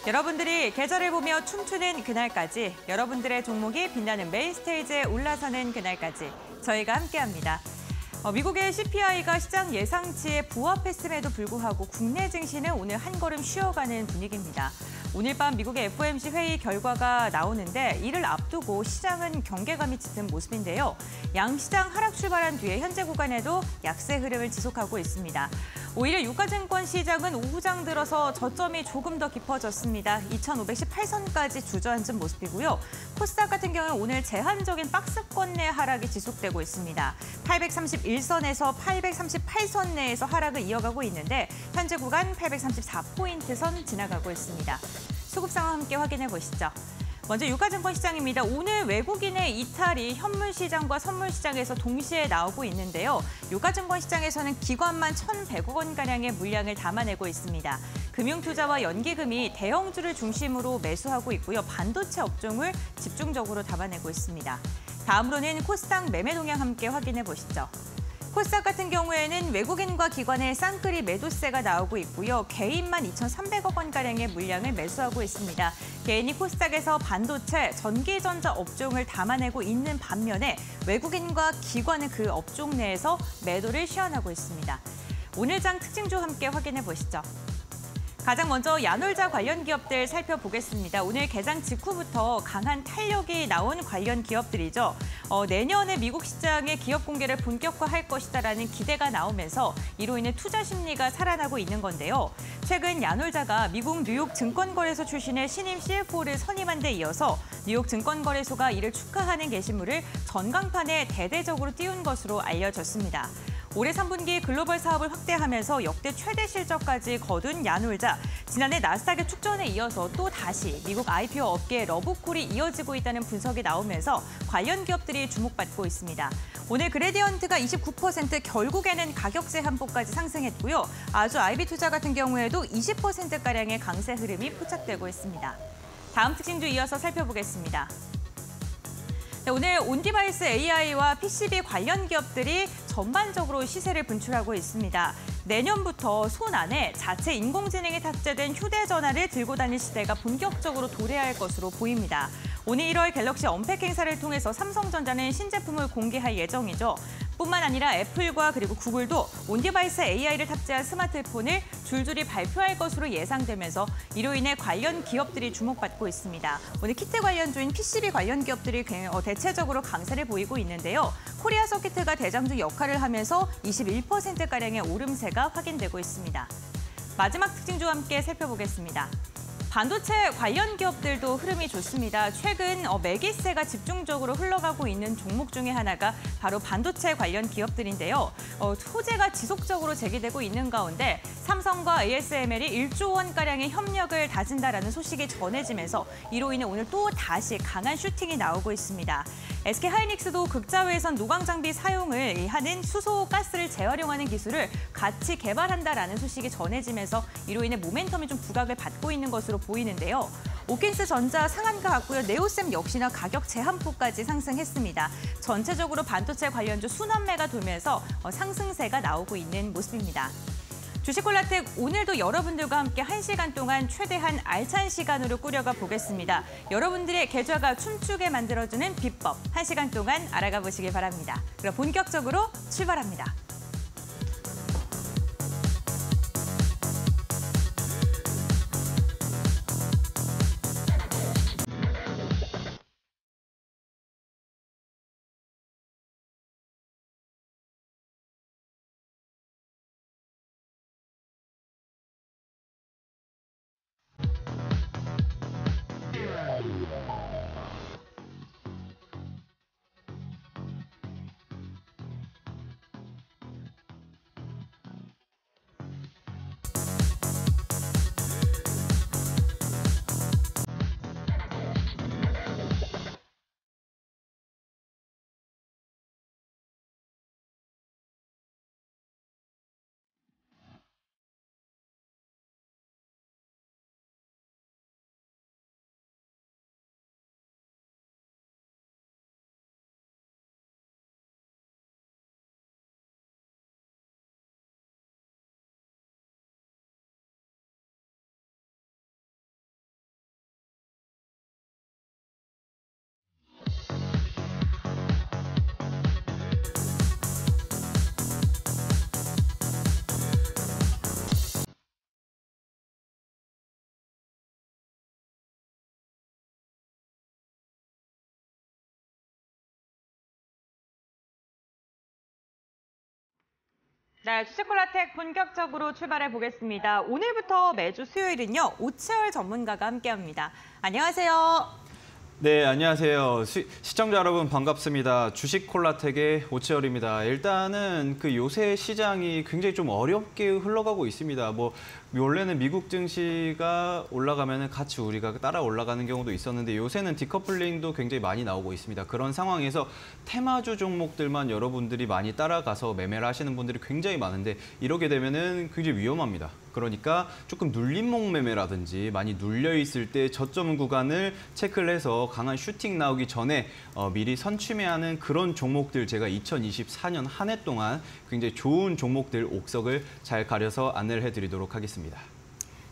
여러분들이 계절을 보며 춤추는 그날까지, 여러분들의 종목이 빛나는 메인 스테이지에 올라서는 그날까지 저희가 함께합니다. 미국의 CPI가 시장 예상치에 부합했음에도 불구하고 국내 증시는 오늘 한 걸음 쉬어가는 분위기입니다. 오늘 밤 미국의 FOMC 회의 결과가 나오는데 이를 앞두고 시장은 경계감이 짙은 모습인데요. 양시장 하락 출발한 뒤에 현재 구간에도 약세 흐름을 지속하고 있습니다. 오히려 유가증권 시장은 오후장 들어서 저점이 조금 더 깊어졌습니다. 2,518선까지 주저앉은 모습이고요. 코스닥 같은 경우는 오늘 제한적인 박스권 내 하락이 지속되고 있습니다. 831선에서 838선 내에서 하락을 이어가고 있는데 현재 구간 834포인트 선 지나가고 있습니다. 수급 상황 함께 확인해 보시죠. 먼저 유가증권 시장입니다. 오늘 외국인의 이탈이 현물 시장과 선물 시장에서 동시에 나오고 있는데요. 유가증권 시장에서는 기관만 1,100억 원가량의 물량을 담아내고 있습니다. 금융투자와 연기금이 대형주를 중심으로 매수하고 있고요. 반도체 업종을 집중적으로 담아내고 있습니다. 다음으로는 코스닥 매매 동향 함께 확인해 보시죠. 코스닥 같은 경우에는 외국인과 기관의 쌍끌이 매도세가 나오고 있고요. 개인만 2,300억 원가량의 물량을 매수하고 있습니다. 개인이 코스닥에서 반도체, 전기전자 업종을 담아내고 있는 반면에 외국인과 기관은 그 업종 내에서 매도를 시연하고 있습니다. 오늘 장 특징주 함께 확인해 보시죠. 가장 먼저 야놀자 관련 기업들 살펴보겠습니다. 오늘 개장 직후부터 강한 탄력이 나온 관련 기업들이죠. 내년에 미국 시장의 기업 공개를 본격화할 것이다라는 기대가 나오면서 이로 인해 투자 심리가 살아나고 있는 건데요. 최근 야놀자가 미국 뉴욕 증권거래소 출신의 신임 CFO를 선임한 데 이어서 뉴욕 증권거래소가 이를 축하하는 게시물을 전광판에 대대적으로 띄운 것으로 알려졌습니다. 올해 3분기 글로벌 사업을 확대하면서 역대 최대 실적까지 거둔 야놀자. 지난해 나스닥의 축전에 이어서 또 다시 미국 IPO 업계의 러브콜이 이어지고 있다는 분석이 나오면서 관련 기업들이 주목받고 있습니다. 오늘 그레디언트가 29% 결국에는 가격세 한포까지 상승했고요. 아주 IB투자 같은 경우에도 20%가량의 강세 흐름이 포착되고 있습니다. 다음 특징주 이어서 살펴보겠습니다. 오늘 온디바이스 AI와 PCB 관련 기업들이 전반적으로 시세를 분출하고 있습니다. 내년부터 손 안에 자체 인공지능이 탑재된 휴대전화를 들고 다닐 시대가 본격적으로 도래할 것으로 보입니다. 오늘 1월 갤럭시 언팩 행사를 통해서 삼성전자는 신제품을 공개할 예정이죠. 뿐만 아니라 애플과 그리고 구글도 온디바이스 AI를 탑재한 스마트폰을 줄줄이 발표할 것으로 예상되면서 이로 인해 관련 기업들이 주목받고 있습니다. 오늘 키트 관련주인 PCB 관련 기업들이 대체적으로 강세를 보이고 있는데요. 코리아 서키트가 대장주 역할을 하면서 21%가량의 오름세가 확인되고 있습니다. 마지막 특징주와 함께 살펴보겠습니다. 반도체 관련 기업들도 흐름이 좋습니다. 최근 매기세가 집중적으로 흘러가고 있는 종목 중에 하나가 바로 반도체 관련 기업들인데요. 호재가 지속적으로 제기되고 있는 가운데 삼성과 ASML이 1조 원가량의 협력을 다진다라는 소식이 전해지면서 이로 인해 오늘 또 다시 강한 슈팅이 나오고 있습니다. SK하이닉스도 극자외선 노광 장비 사용을 하는 수소 가스를 재활용하는 기술을 같이 개발한다라는 소식이 전해지면서 이로 인해 모멘텀이 좀 부각을 받고 있는 것으로 보이는데요. 오킨스 전자 상한가 같고요. 네오셈 역시나 가격 제한포까지 상승했습니다. 전체적으로 반도체 관련주 순환매가 돌면서 상승세가 나오고 있는 모습입니다. 주식콜라텍 오늘도 여러분들과 함께 1시간 동안 최대한 알찬 시간으로 꾸려가 보겠습니다. 여러분들의 계좌가 춤추게 만들어주는 비법 1시간 동안 알아가 보시길 바랍니다. 그럼 본격적으로 출발합니다. 네, 주식콜라텍 본격적으로 출발해 보겠습니다. 오늘부터 매주 수요일은요, 오치열 전문가가 함께합니다. 안녕하세요. 네, 안녕하세요. 시청자 여러분 반갑습니다. 주식콜라텍의 오치열입니다. 일단은 요새 시장이 굉장히 좀 어렵게 흘러가고 있습니다. 원래는 미국 증시가 올라가면 같이 우리가 따라 올라가는 경우도 있었는데 요새는 디커플링도 굉장히 많이 나오고 있습니다. 그런 상황에서 테마주 종목들만 여러분들이 많이 따라가서 매매를 하시는 분들이 굉장히 많은데 이러게 되면은 굉장히 위험합니다. 그러니까 조금 눌림목 매매라든지 많이 눌려 있을 때 저점 구간을 체크를 해서 강한 슈팅 나오기 전에 미리 선취매하는 그런 종목들 제가 2024년 한 해 동안 굉장히 좋은 종목들 옥석을 잘 가려서 안내를 해드리도록 하겠습니다.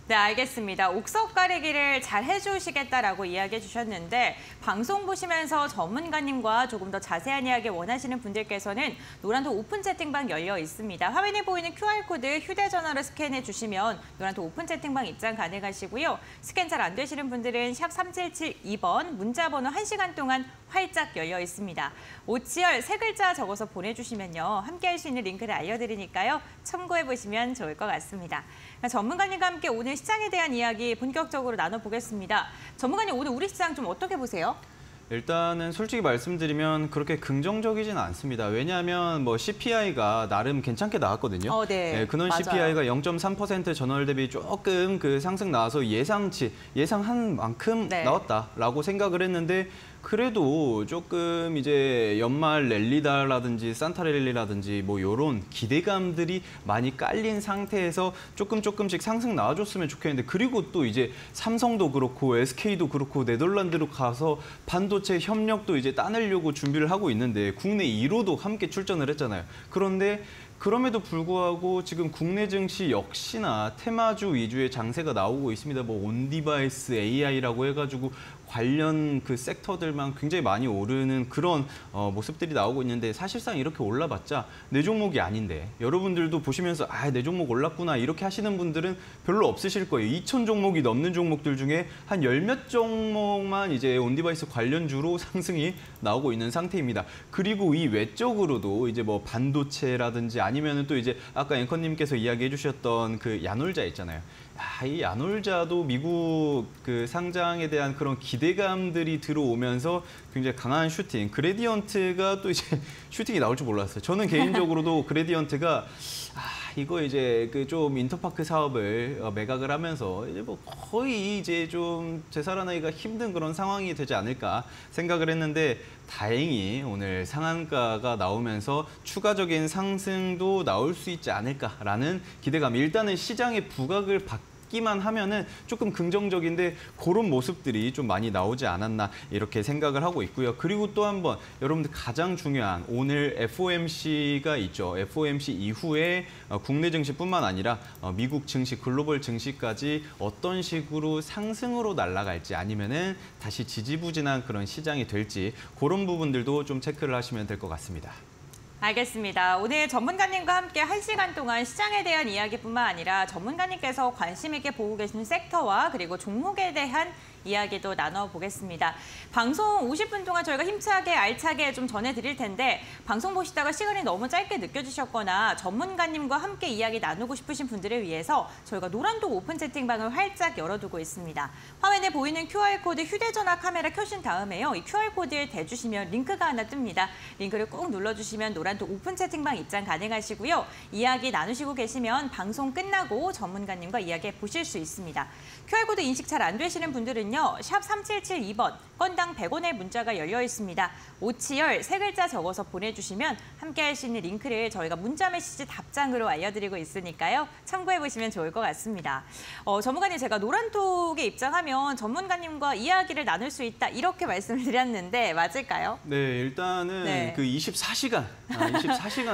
네, 알겠습니다. 옥석 가리기를 잘 해주시겠다라고 이야기해 주셨는데 방송 보시면서 전문가님과 조금 더 자세한 이야기 원하시는 분들께서는 노란톡 오픈 채팅방 열려 있습니다. 화면에 보이는 QR코드 휴대전화로 스캔해 주시면 노란톡 오픈 채팅방 입장 가능하시고요. 스캔 잘 안 되시는 분들은 샵 3772번 문자번호 1시간 동안 활짝 열려 있습니다. 오치열 세 글자 적어서 보내주시면요. 함께할 수 있는 링크를 알려드리니까요. 참고해 보시면 좋을 것 같습니다. 전문가님과 함께 오늘 시장에 대한 이야기 본격적으로 나눠보겠습니다. 전문가님, 오늘 우리 시장 좀 어떻게 보세요? 일단은 솔직히 말씀드리면 그렇게 긍정적이진 않습니다. 왜냐하면 CPI가 나름 괜찮게 나왔거든요. 네, 근원 맞아요. CPI가 0.3% 전월 대비 조금 상승 나와서 예상한 만큼 네. 나왔다라고 생각을 했는데 그래도 조금 이제 연말 랠리다라든지 산타 랠리라든지 이런 기대감들이 많이 깔린 상태에서 조금씩 상승 나와줬으면 좋겠는데 그리고 또 이제 삼성도 그렇고 SK도 그렇고 네덜란드로 가서 반도체 협력도 이제 따내려고 준비를 하고 있는데 국내 1호도 함께 출전을 했잖아요. 그런데 그럼에도 불구하고 지금 국내 증시 역시나 테마주 위주의 장세가 나오고 있습니다. 온디바이스 AI라고 해가지고 관련 섹터들만 굉장히 많이 오르는 그런 모습들이 나오고 있는데 사실상 이렇게 올라봤자 내 종목이 아닌데 여러분들도 보시면서 내 종목 올랐구나 이렇게 하시는 분들은 별로 없으실 거예요. 2,000 종목이 넘는 종목들 중에 한 10몇 종목만 이제 온디바이스 관련주로 상승이 나오고 있는 상태입니다. 그리고 이 외적으로도 이제 반도체라든지 아니면은 또 이제 아까 앵커님께서 이야기해 주셨던 야놀자 있잖아요. 이 야놀자도 미국 상장에 대한 그런 기대감들이 들어오면서 굉장히 강한 슈팅, 그레디언트가 또 이제 슈팅이 나올 줄 몰랐어요. 저는 개인적으로도 그레디언트가 이거 이제 좀 인터파크 사업을 매각을 하면서 이제 거의 이제 좀 되살아나기가 힘든 그런 상황이 되지 않을까 생각을 했는데 다행히 오늘 상한가가 나오면서 추가적인 상승도 나올 수 있지 않을까라는 기대감. 일단은 시장의 부각을 받기만 하면은 조금 긍정적인데 그런 모습들이 좀 많이 나오지 않았나 이렇게 생각을 하고 있고요. 그리고 또 한번 여러분들 가장 중요한 오늘 FOMC가 있죠. FOMC 이후에 국내 증시뿐만 아니라 미국 증시, 글로벌 증시까지 어떤 식으로 상승으로 날아갈지 아니면은 다시 지지부진한 그런 시장이 될지 그런 부분들도 좀 체크를 하시면 될 것 같습니다. 알겠습니다. 오늘 전문가님과 함께 1시간 동안 시장에 대한 이야기뿐만 아니라 전문가님께서 관심 있게 보고 계시는 섹터와 그리고 종목에 대한 이야기도 나눠보겠습니다. 방송 50분 동안 저희가 힘차게 알차게 좀 전해드릴 텐데 방송 보시다가 시간이 너무 짧게 느껴지셨거나 전문가님과 함께 이야기 나누고 싶으신 분들을 위해서 저희가 노란톡 오픈 채팅방을 활짝 열어두고 있습니다. 화면에 보이는 QR코드 휴대전화 카메라 켜신 다음에요. 이 QR코드에 대주시면 링크가 하나 뜹니다. 링크를 꼭 눌러주시면 노란톡 오픈 채팅방 입장 가능하시고요. 이야기 나누시고 계시면 방송 끝나고 전문가님과 이야기 보실 수 있습니다. QR코드 인식 잘 안 되시는 분들은요. 샵 3772번 건당 100원의 문자가 열려 있습니다. 오치열 세 글자 적어서 보내주시면 함께 할 수 있는 링크를 저희가 문자 메시지 답장으로 알려드리고 있으니까요. 참고해보시면 좋을 것 같습니다. 전문가님, 제가 노란톡에 입장하면 전문가님과 이야기를 나눌 수 있다 이렇게 말씀을 드렸는데 맞을까요? 네, 일단은 네. 24시간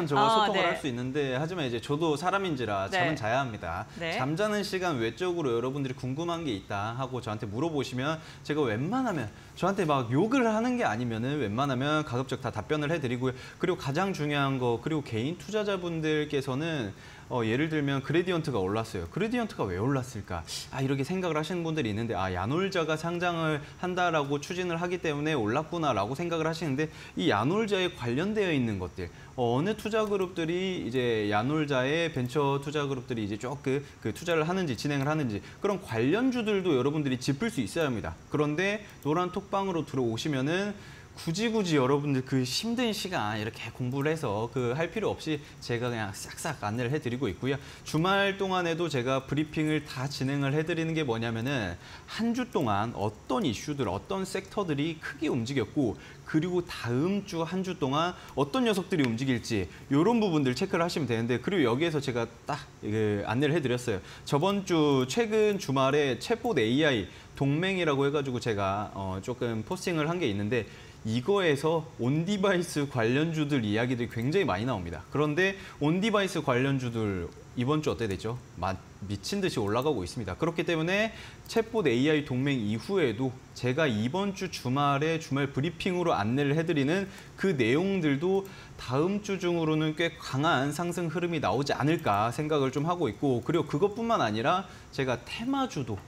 저와 소통을 네. 할 수 있는데 하지만 이제 저도 사람인지라 네. 잠은 자야 합니다. 네. 잠자는 시간 외적으로 여러분들이 궁금한 게 있다 하고 저한테 물어보시면 제가 웬만하면 저한테 막 욕을 하는 게 아니면은 웬만하면 가급적 다 답변을 해드리고요. 그리고 가장 중요한 거 그리고 개인 투자자분들께서는 예를 들면 그레디언트가 올랐어요. 그레디언트가 왜 올랐을까? 이렇게 생각을 하시는 분들이 있는데 야놀자가 상장을 한다라고 추진을 하기 때문에 올랐구나라고 생각을 하시는데 이 야놀자에 관련되어 있는 것들 어느 투자 그룹들이 이제 야놀자의 벤처 투자 그룹들이 이제 조금 그 투자를 하는지 진행을 하는지 그런 관련주들도 여러분들이 짚을 수 있어야 합니다. 그런데 노란 톡방으로 들어오시면은 굳이 여러분들 그 힘든 시간 이렇게 공부를 해서 할 필요 없이 제가 그냥 싹싹 안내를 해드리고 있고요. 주말 동안에도 제가 브리핑을 다 진행을 해드리는 게 뭐냐면은 한 주 동안 어떤 이슈들, 어떤 섹터들이 크게 움직였고 그리고 다음 주 한 주 동안 어떤 녀석들이 움직일지 이런 부분들 체크를 하시면 되는데 그리고 여기에서 제가 딱 안내를 해드렸어요. 저번 주 최근 주말에 챗봇 AI 동맹이라고 해가지고 제가 조금 포스팅을 한 게 있는데 이거에서 온디바이스 관련주들 이야기들이 굉장히 많이 나옵니다. 그런데 온디바이스 관련주들 이번 주 어때 되죠? 미친 듯이 올라가고 있습니다. 그렇기 때문에 챗봇 AI 동맹 이후에도 제가 이번 주 주말 브리핑으로 안내를 해드리는 그 내용들도 다음 주 중으로는 꽤 강한 상승 흐름이 나오지 않을까 생각을 좀 하고 있고 그리고 그것뿐만 아니라 제가 테마주도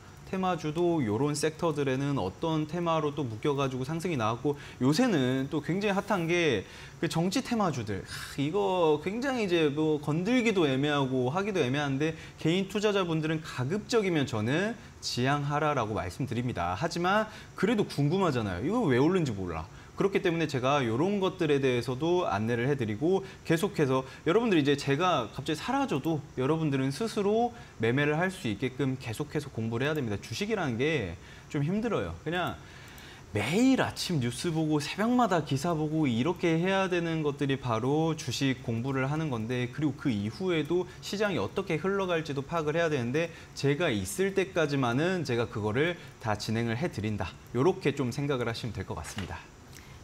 이런 섹터들에는 어떤 테마로 또 묶여가지고 상승이 나왔고 요새는 또 굉장히 핫한 게 그 정치 테마주들 이거 굉장히 이제 뭐 건들기도 애매하고 하기도 애매한데 개인 투자자분들은 가급적이면 저는 지양하라라고 말씀드립니다. 하지만 그래도 궁금하잖아요. 이거 왜 오른지 몰라. 그렇기 때문에 제가 이런 것들에 대해서도 안내를 해드리고 계속해서 여러분들이 이제 제가 갑자기 사라져도 여러분들은 스스로 매매를 할 수 있게끔 계속해서 공부를 해야 됩니다. 주식이라는 게 좀 힘들어요. 그냥 매일 아침 뉴스 보고 새벽마다 기사 보고 이렇게 해야 되는 것들이 바로 주식 공부를 하는 건데 그리고 그 이후에도 시장이 어떻게 흘러갈지도 파악을 해야 되는데 제가 있을 때까지만은 제가 그거를 다 진행을 해드린다. 이렇게 좀 생각을 하시면 될 것 같습니다.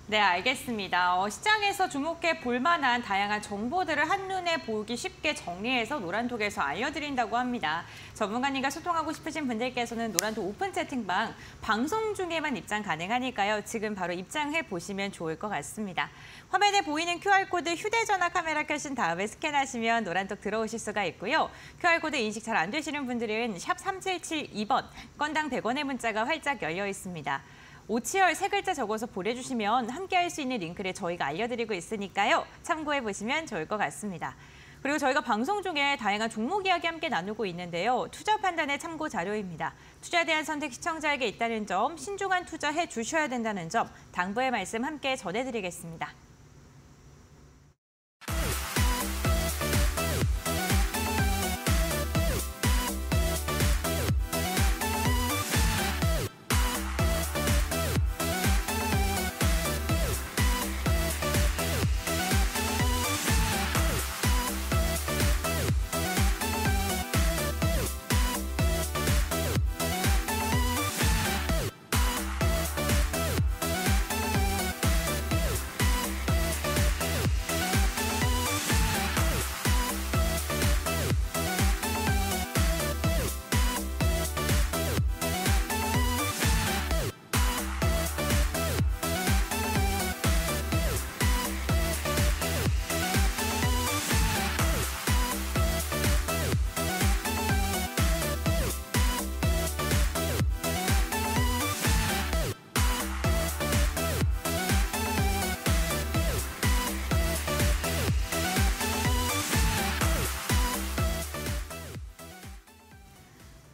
네, 알겠습니다. 시장에서 주목해 볼 만한 다양한 정보들을 한눈에 보기 쉽게 정리해서 노란톡에서 알려드린다고 합니다. 전문가님과 소통하고 싶으신 분들께서는 노란톡 오픈 채팅방 방송 중에만 입장 가능하니까요. 지금 바로 입장해 보시면 좋을 것 같습니다. 화면에 보이는 QR코드 휴대전화 카메라 켜신 다음에 스캔하시면 노란톡 들어오실 수가 있고요. QR코드 인식 잘 안 되시는 분들은 샵 3772번, 건당 100원의 문자가 활짝 열려 있습니다. 오치열 세 글자 적어서 보내주시면 함께할 수 있는 링크를 저희가 알려드리고 있으니까요. 참고해보시면 좋을 것 같습니다. 그리고 저희가 방송 중에 다양한 종목 이야기 함께 나누고 있는데요. 투자 판단의 참고 자료입니다. 투자에 대한 선택 시청자에게 있다는 점, 신중한 투자해 주셔야 된다는 점, 당부의 말씀 함께 전해드리겠습니다.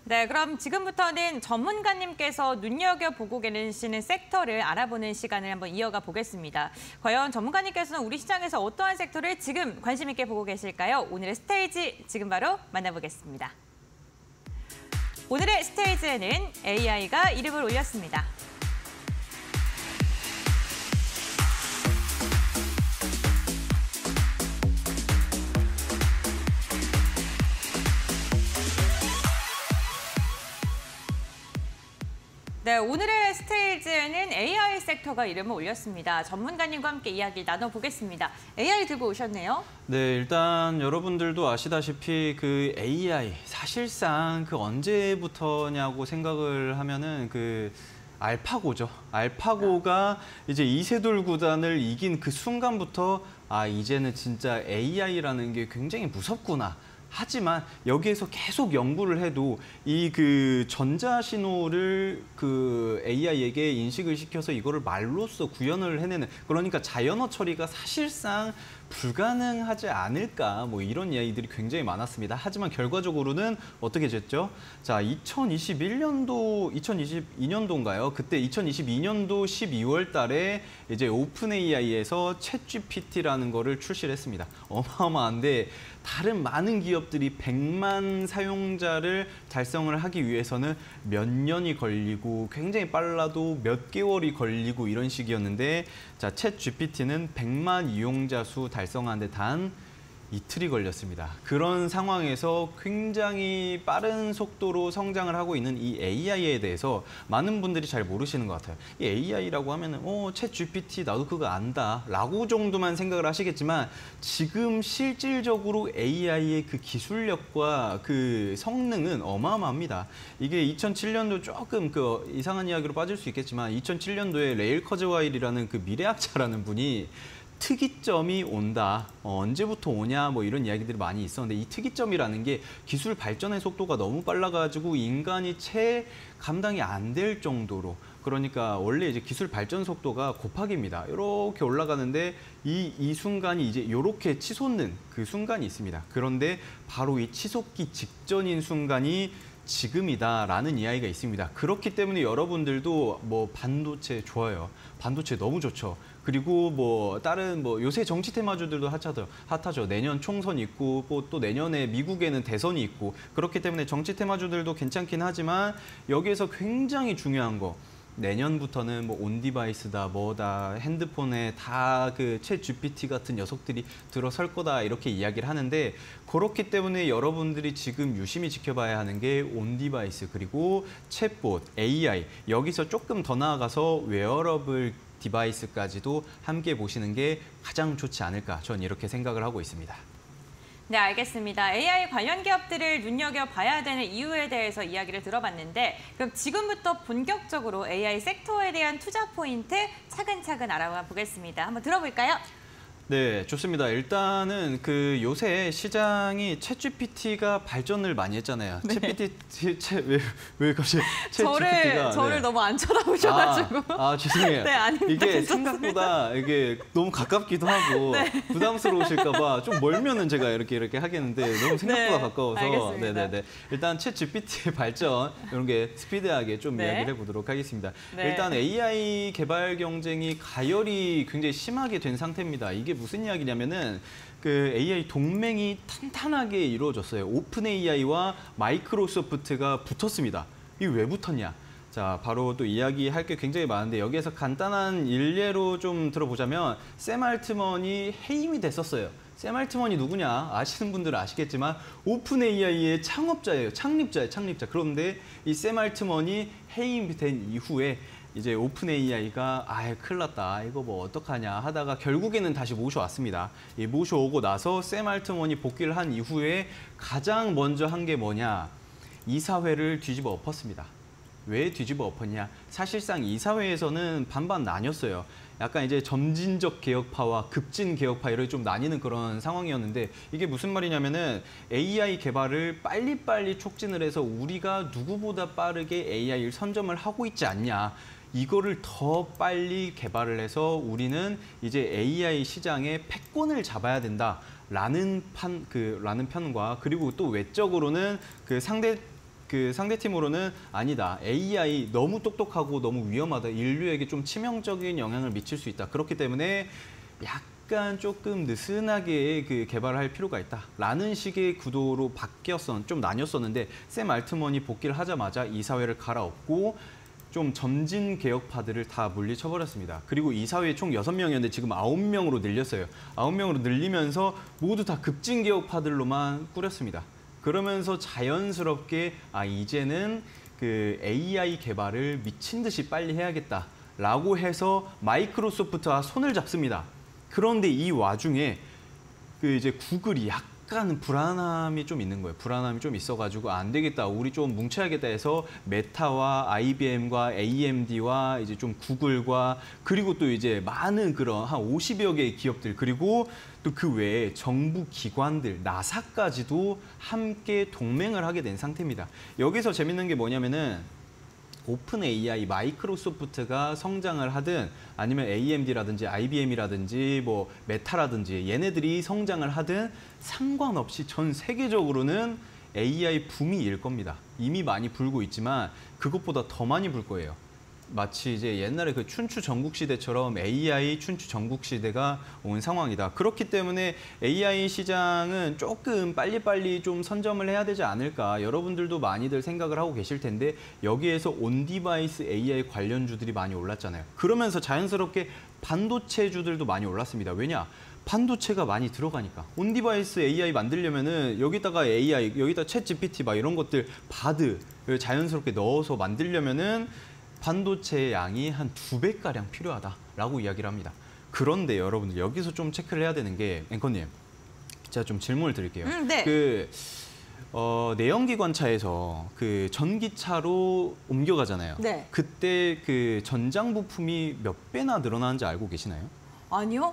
네, 그럼 지금부터는 전문가님께서 눈여겨보고 계시는 섹터를 알아보는 시간을 한번 이어가 보겠습니다. 과연 전문가님께서는 우리 시장에서 어떠한 섹터를 지금 관심 있게 보고 계실까요? 오늘의 스테이지 지금 바로 만나보겠습니다. 오늘의 스테이지에는 AI가 이름을 올렸습니다. 네, 오늘의 스테이지에는 AI 섹터가 이름을 올렸습니다. 전문가님과 함께 이야기 나눠보겠습니다. AI 들고 오셨네요. 네, 일단 여러분들도 아시다시피 그 AI 사실상 그 언제부터냐고 생각을 하면은 그 알파고죠. 알파고가 이제 이세돌 구단을 이긴 그 순간부터 아, 이제는 진짜 AI라는 게 굉장히 무섭구나. 하지만 여기에서 계속 연구를 해도 이 그 전자 신호를 그 AI에게 인식을 시켜서 이거를 말로써 구현을 해내는, 그러니까 자연어 처리가 사실상 불가능하지 않을까, 뭐 이런 이야기들이 굉장히 많았습니다. 하지만 결과적으로는 어떻게 됐죠? 자, 2022년도인가요? 그때 2022년도 12월 달에 이제 오픈 AI에서 챗GPT라는 거를 출시를 했습니다. 어마어마한데 다른 많은 기업들이 100만 사용자를 달성을 하기 위해서는 몇 년이 걸리고 굉장히 빨라도 몇 개월이 걸리고 이런 식이었는데, 자, 챗GPT는 100만 이용자 수 달성하는데 단 이틀이 걸렸습니다. 그런 상황에서 굉장히 빠른 속도로 성장을 하고 있는 이 AI에 대해서 많은 분들이 잘 모르시는 것 같아요. 이 AI라고 하면은 챗GPT 나도 그거 안다 라고 정도만 생각을 하시겠지만, 지금 실질적으로 AI의 그 기술력과 그 성능은 어마어마합니다. 이게 2007년도 조금 그 이상한 이야기로 빠질 수 있겠지만, 2007년도에 레일 커즈와일이라는 그 미래학자라는 분이 특이점이 온다, 언제부터 오냐, 뭐 이런 이야기들이 많이 있었는데, 이 특이점이라는 게 기술 발전의 속도가 너무 빨라가지고 인간이 채 감당이 안 될 정도로, 그러니까 원래 이제 기술 발전 속도가 곱하기입니다. 이렇게 올라가는데 이 순간이 이제 이렇게 치솟는 그 순간이 있습니다. 그런데 바로 이 치솟기 직전인 순간이 지금이다라는 이야기가 있습니다. 그렇기 때문에 여러분들도 뭐 반도체 좋아요. 반도체 너무 좋죠. 그리고 뭐 다른 뭐 요새 정치 테마주들도 핫하죠. 내년 총선 있고 또 내년에 미국에는 대선이 있고, 그렇기 때문에 정치 테마주들도 괜찮긴 하지만 여기에서 굉장히 중요한 거, 내년부터는 뭐 온디바이스다, 뭐다, 핸드폰에 다 그 챗 GPT 같은 녀석들이 들어설 거다, 이렇게 이야기를 하는데, 그렇기 때문에 여러분들이 지금 유심히 지켜봐야 하는 게 온디바이스, 그리고 챗봇, AI, 여기서 조금 더 나아가서 웨어러블 디바이스까지도 함께 보시는 게 가장 좋지 않을까, 전 이렇게 생각을 하고 있습니다. 네, 알겠습니다. AI 관련 기업들을 눈여겨봐야 되는 이유에 대해서 이야기를 들어봤는데, 그럼 지금부터 본격적으로 AI 섹터에 대한 투자 포인트 차근차근 알아봐 보겠습니다. 한번 들어볼까요? 네, 좋습니다. 일단은 그 요새 시장이 챗GPT가 발전을 많이 했잖아요. 네. 왜 갑자기 챗GPT가 저를 너무 안 쳐다보셔가지고. 죄송해요. 네, 아닙니다. 이게 괜찮습니다. 생각보다 이게 너무 가깝기도 하고 네. 부담스러우실까봐 좀 멀면은 제가 이렇게 하겠는데 너무 생각보다 네, 가까워서. 알겠습니다. 네네네. 일단 챗GPT의 발전 이런 게 스피드하게 좀 네. 이야기를 해보도록 하겠습니다. 네. 일단 AI 개발 경쟁이 가열이 굉장히 심하게 된 상태입니다. 이게 무슨 이야기냐면은 그 AI 동맹이 탄탄하게 이루어졌어요. 오픈 AI와 마이크로소프트가 붙었습니다. 이게 왜 붙었냐? 자, 바로 또 이야기할 게 굉장히 많은데, 여기에서 간단한 일례로 좀 들어보자면, 샘 알트먼이 해임이 됐었어요. 샘 알트먼이 누구냐? 아시는 분들은 아시겠지만 오픈 AI의 창업자예요. 창립자. 그런데 이 샘 알트먼이 해임된 이후에 이제 오픈 AI가 큰일 났다, 이거 뭐 어떡하냐 하다가 결국에는 다시 모셔왔습니다. 모셔오고 나서 샘 알트먼이 복귀를 한 이후에 가장 먼저 한 게 뭐냐? 이사회를 뒤집어 엎었습니다. 왜 뒤집어 엎었냐? 사실상 이사회에서는 반반 나뉘었어요. 약간 이제 점진적 개혁파와 급진 개혁파, 이렇게 좀 나뉘는 그런 상황이었는데, 이게 무슨 말이냐면은 AI 개발을 빨리빨리 촉진을 해서 우리가 누구보다 빠르게 AI를 선점을 하고 있지 않냐. 이거를 더 빨리 개발을 해서 우리는 이제 AI 시장의 패권을 잡아야 된다라는 라는 편과, 그리고 또 외적으로는 그 상대팀으로는 아니다, AI 너무 똑똑하고 너무 위험하다, 인류에게 좀 치명적인 영향을 미칠 수 있다, 그렇기 때문에 약간 조금 느슨하게 그 개발을 할 필요가 있다라는 식의 구도로 좀 나뉘었었는데, 샘 알트먼이 복귀를 하자마자 이사회를 갈아엎고 좀 점진 개혁파들을 다 물리쳐버렸습니다. 그리고 이사회에 총 6명이었는데 지금 9명으로 늘렸어요. 9명으로 늘리면서 모두 다 급진 개혁파들로만 꾸렸습니다. 그러면서 자연스럽게 이제는 그 AI 개발을 미친 듯이 빨리 해야겠다라고 해서 마이크로소프트와 손을 잡습니다. 그런데 이 와중에 그 이제 구글이 약간 불안함이 좀 있는 거예요. 불안함이 좀 있어가지고 안 되겠다. 우리 좀 뭉쳐야겠다 해서 메타와 IBM과 AMD와 이제 좀 구글과 그리고 또 이제 많은 그런 한 50여 개의 기업들 그리고 또 그 외에 정부 기관들, 나사까지도 함께 동맹을 하게 된 상태입니다. 여기서 재밌는 게 뭐냐면은 오픈 AI, 마이크로소프트가 성장을 하든 아니면 AMD라든지 IBM이라든지 뭐 메타라든지 얘네들이 성장을 하든 상관없이 전 세계적으로는 AI 붐이 일 겁니다. 이미 많이 불고 있지만 그것보다 더 많이 불 거예요. 마치 이제 옛날에 그 춘추 전국시대처럼 AI 춘추 전국시대가 온 상황이다. 그렇기 때문에 AI 시장은 조금 빨리빨리 좀 선점을 해야 되지 않을까. 여러분들도 많이들 생각을 하고 계실 텐데 여기에서 온디바이스 AI 관련주들이 많이 올랐잖아요. 그러면서 자연스럽게 반도체주들도 많이 올랐습니다. 왜냐? 반도체가 많이 들어가니까. 온디바이스 AI 만들려면은 여기다가 AI, 여기다 챗 GPT 막 이런 것들 바드를 자연스럽게 넣어서 만들려면은 반도체의 양이 한 2배가량 필요하다라고 이야기를 합니다. 그런데 여러분들 여기서 좀 체크를 해야 되는 게 앵커님, 제가 좀 질문을 드릴게요. 네. 내연기관차에서 그 전기차로 옮겨가잖아요. 네. 그때 그 전장 부품이 몇 배나 늘어나는지 알고 계시나요? 아니요.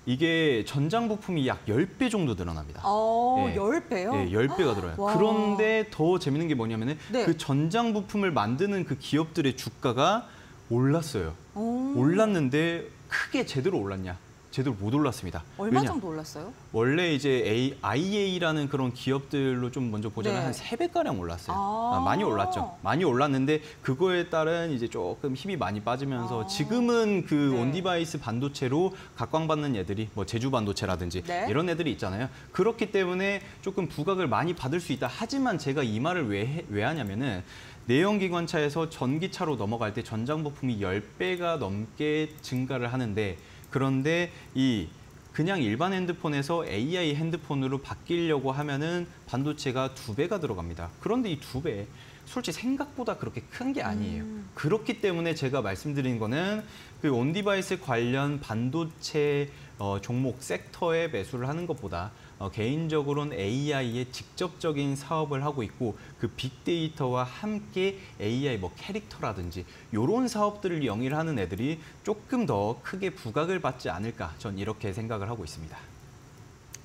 이게 전장 부품이 약 10배 정도 늘어납니다. 10배요? 네, 10배가 들어요. 와. 그런데 더 재밌는 게 뭐냐면은 네. 그 전장 부품을 만드는 그 기업들의 주가가 올랐어요. 오. 올랐는데 크게 제대로 올랐냐? 제대로 못 올랐습니다. 얼마 왜냐? 정도 올랐어요? 원래 이제 IA라는 그런 기업들로 좀 먼저 보자면 네. 한 3배가량 올랐어요. 아. 많이 올랐죠. 많이 올랐는데 그거에 따른 이제 조금 힘이 많이 빠지면서 지금은 그 네. 온디바이스 반도체로 각광받는 애들이 뭐 제주 반도체라든지 네. 이런 애들이 있잖아요. 그렇기 때문에 조금 부각을 많이 받을 수 있다. 하지만 제가 이 말을 왜 하냐면은 내연기관차에서 전기차로 넘어갈 때 전장 부품이 10배가 넘게 증가를 하는데 그런데 이 그냥 일반 핸드폰에서 AI 핸드폰으로 바뀌려고 하면은 반도체가 2배가 들어갑니다. 그런데 이 2배, 솔직히 생각보다 그렇게 큰 게 아니에요. 그렇기 때문에 제가 말씀드린 거는 그 온디바이스 관련 반도체 종목 섹터에 매수를 하는 것보다 개인적으로는 AI에 직접적인 사업을 하고 있고 그 빅데이터와 함께 AI 뭐 캐릭터라든지 이런 사업들을 영위를 하는 애들이 조금 더 크게 부각을 받지 않을까 전 이렇게 생각을 하고 있습니다.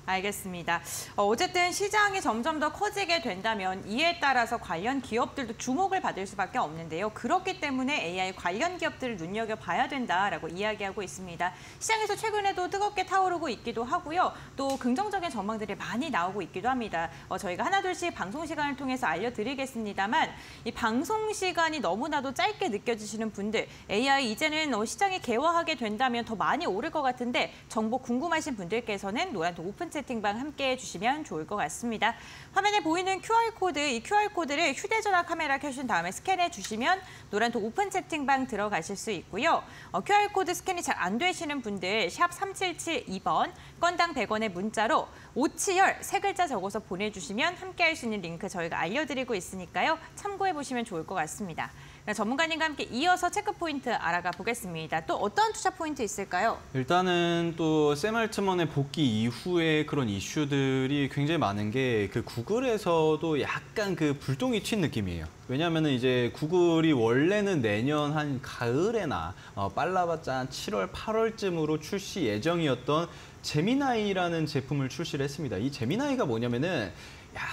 알겠습니다. 어쨌든 시장이 점점 더 커지게 된다면 이에 따라서 관련 기업들도 주목을 받을 수밖에 없는데요. 그렇기 때문에 AI 관련 기업들을 눈여겨봐야 된다라고 이야기하고 있습니다. 시장에서 최근에도 뜨겁게 타오르고 있기도 하고요. 또 긍정적인 전망들이 많이 나오고 있기도 합니다. 저희가 하나둘씩 방송 시간을 통해서 알려드리겠습니다만 이 방송 시간이 너무나도 짧게 느껴지시는 분들, AI 이제는 시장이 개화하게 된다면 더 많이 오를 것 같은데 정보 궁금하신 분들께서는 노란톡 오픈 채팅방 함께 해주시면 좋을 것 같습니다. 화면에 보이는 QR코드, 이 QR코드를 휴대전화 카메라 켜신 다음에 스캔해 주시면 노란톡 오픈 채팅방 들어가실 수 있고요. QR코드 스캔이 잘 안 되시는 분들 샵 3772번 건당 100원의 문자로 오치열 3글자 적어서 보내주시면 함께 할 수 있는 링크 저희가 알려드리고 있으니까요. 참고해 보시면 좋을 것 같습니다. 전문가님과 함께 이어서 체크 포인트 알아가 보겠습니다. 또 어떤 투자 포인트 있을까요? 일단은 또 샘 알트먼의 복귀 이후에 그런 이슈들이 굉장히 많은 게 그 구글에서도 약간 그 불똥이 튄 느낌이에요. 왜냐하면 이제 구글이 원래는 내년 한 가을에나 빨라봤자 한 7월, 8월쯤으로 출시 예정이었던 제미나이라는 제품을 출시를 했습니다. 이 제미나이가 뭐냐면은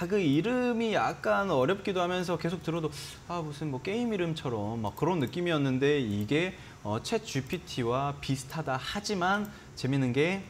그 이름이 약간 어렵기도 하면서 계속 들어도 무슨 뭐 게임 이름처럼 막 그런 느낌이었는데 이게 챗 GPT와 비슷하다 하지만 재밌는 게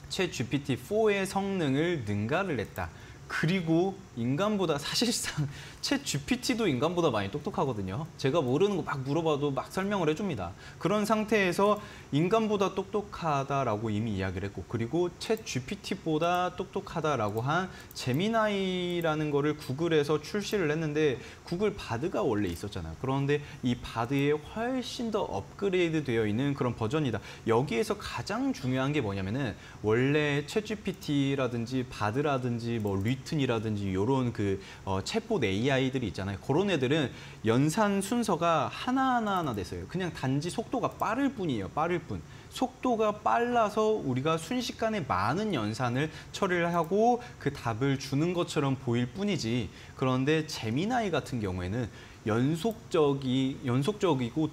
챗 GPT-4의 성능을 능가를 했다. 그리고 인간보다 사실상 챗 GPT도 인간보다 많이 똑똑하거든요. 제가 모르는 거 막 물어봐도 막 설명을 해줍니다. 그런 상태에서 인간보다 똑똑하다라고 이미 이야기를 했고 그리고 챗 GPT보다 똑똑하다라고 한 제미나이라는 거를 구글에서 출시를 했는데 구글 바드가 원래 있었잖아요. 그런데 이 바드에 훨씬 더 업그레이드 되어 있는 그런 버전이다. 여기에서 가장 중요한 게 뭐냐면은 원래 챗 GPT라든지 바드라든지 뭐 리튼이라든지 이런 그 챗봇 AI AI들이 있잖아요. 그런 애들은 연산 순서가 하나하나 됐어요. 그냥 단지 속도가 빠를 뿐이에요. 빠를 뿐. 속도가 빨라서 우리가 순식간에 많은 연산을 처리를 하고 그 답을 주는 것처럼 보일 뿐이지. 그런데 제미나이 같은 경우에는 연속적이고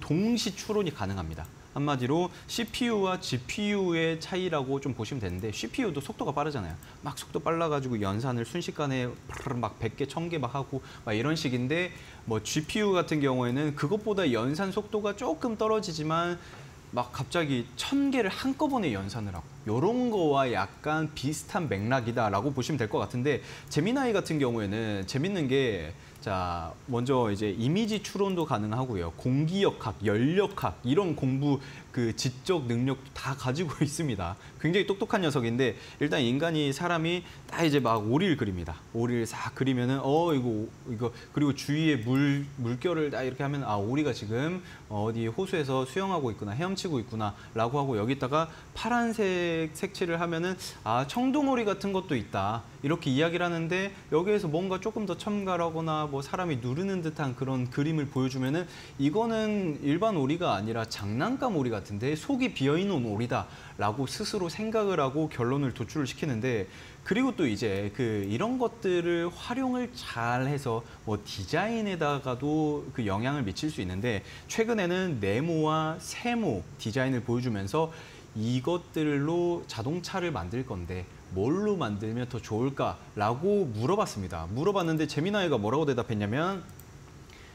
동시 추론이 가능합니다. 한마디로 CPU와 GPU의 차이라고 좀 보시면 되는데 CPU도 속도가 빠르잖아요. 막 속도 빨라가지고 연산을 순식간에 막 100개, 1000개 막 하고 막 이런 식인데 뭐 GPU 같은 경우에는 그것보다 연산 속도가 조금 떨어지지만 막 갑자기 1000개를 한꺼번에 연산을 하고 이런 거와 약간 비슷한 맥락이다라고 보시면 될 것 같은데 제미나이 같은 경우에는 재밌는 게 자, 먼저 이제 이미지 추론도 가능하고요. 공기역학, 연력학 이런 공부 그 지적 능력도 다 가지고 있습니다. 굉장히 똑똑한 녀석인데 일단 사람이 딱 이제 막 오리를 그립니다. 오리를 싹 그리면은 이거 그리고 주위에 물결을 딱 이렇게 하면 아 오리가 지금 어디 호수에서 수영하고 있구나 헤엄치고 있구나라고 하고 여기다가 파란색 색칠을 하면은 아 청동오리 같은 것도 있다 이렇게 이야기를 하는데 여기에서 뭔가 조금 더 첨가하거나 뭐 사람이 누르는 듯한 그런 그림을 보여주면은 이거는 일반 오리가 아니라 장난감 오리 같은데 속이 비어있는 오리다라고 스스로 생각을 하고 결론을 도출을 시키는데 그리고 또 이제 이런 것들을 활용을 잘해서 뭐 디자인에다가도 그 영향을 미칠 수 있는데 최근에는 네모와 세모 디자인을 보여주면서 이것들로 자동차를 만들 건데 뭘로 만들면 더 좋을까라고 물어봤습니다. 물어봤는데 제미나이가 뭐라고 대답했냐면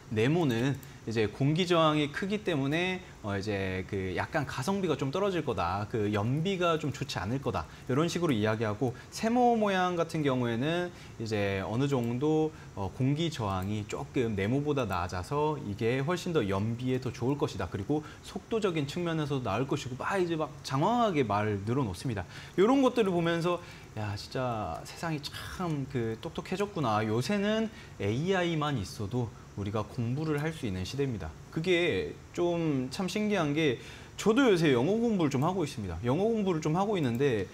네모는 이제 공기 저항이 크기 때문에 이제 약간 가성비가 좀 떨어질 거다. 연비가 좀 좋지 않을 거다. 이런 식으로 이야기하고 세모 모양 같은 경우에는 이제 어느 정도 공기 저항이 조금 네모보다 낮아서 이게 훨씬 더 연비에 더 좋을 것이다. 그리고 속도적인 측면에서도 나을 것이고 이제 막 장황하게 말을 늘어놓습니다. 이런 것들을 보면서 야 진짜 세상이 참 똑똑해졌구나. 요새는 AI만 있어도 우리가 공부를 할 수 있는 시대입니다. 그게 좀 참 신기한 게 저도 요새 영어 공부를 좀 하고 있습니다. 영어 공부를 좀 하고 있는데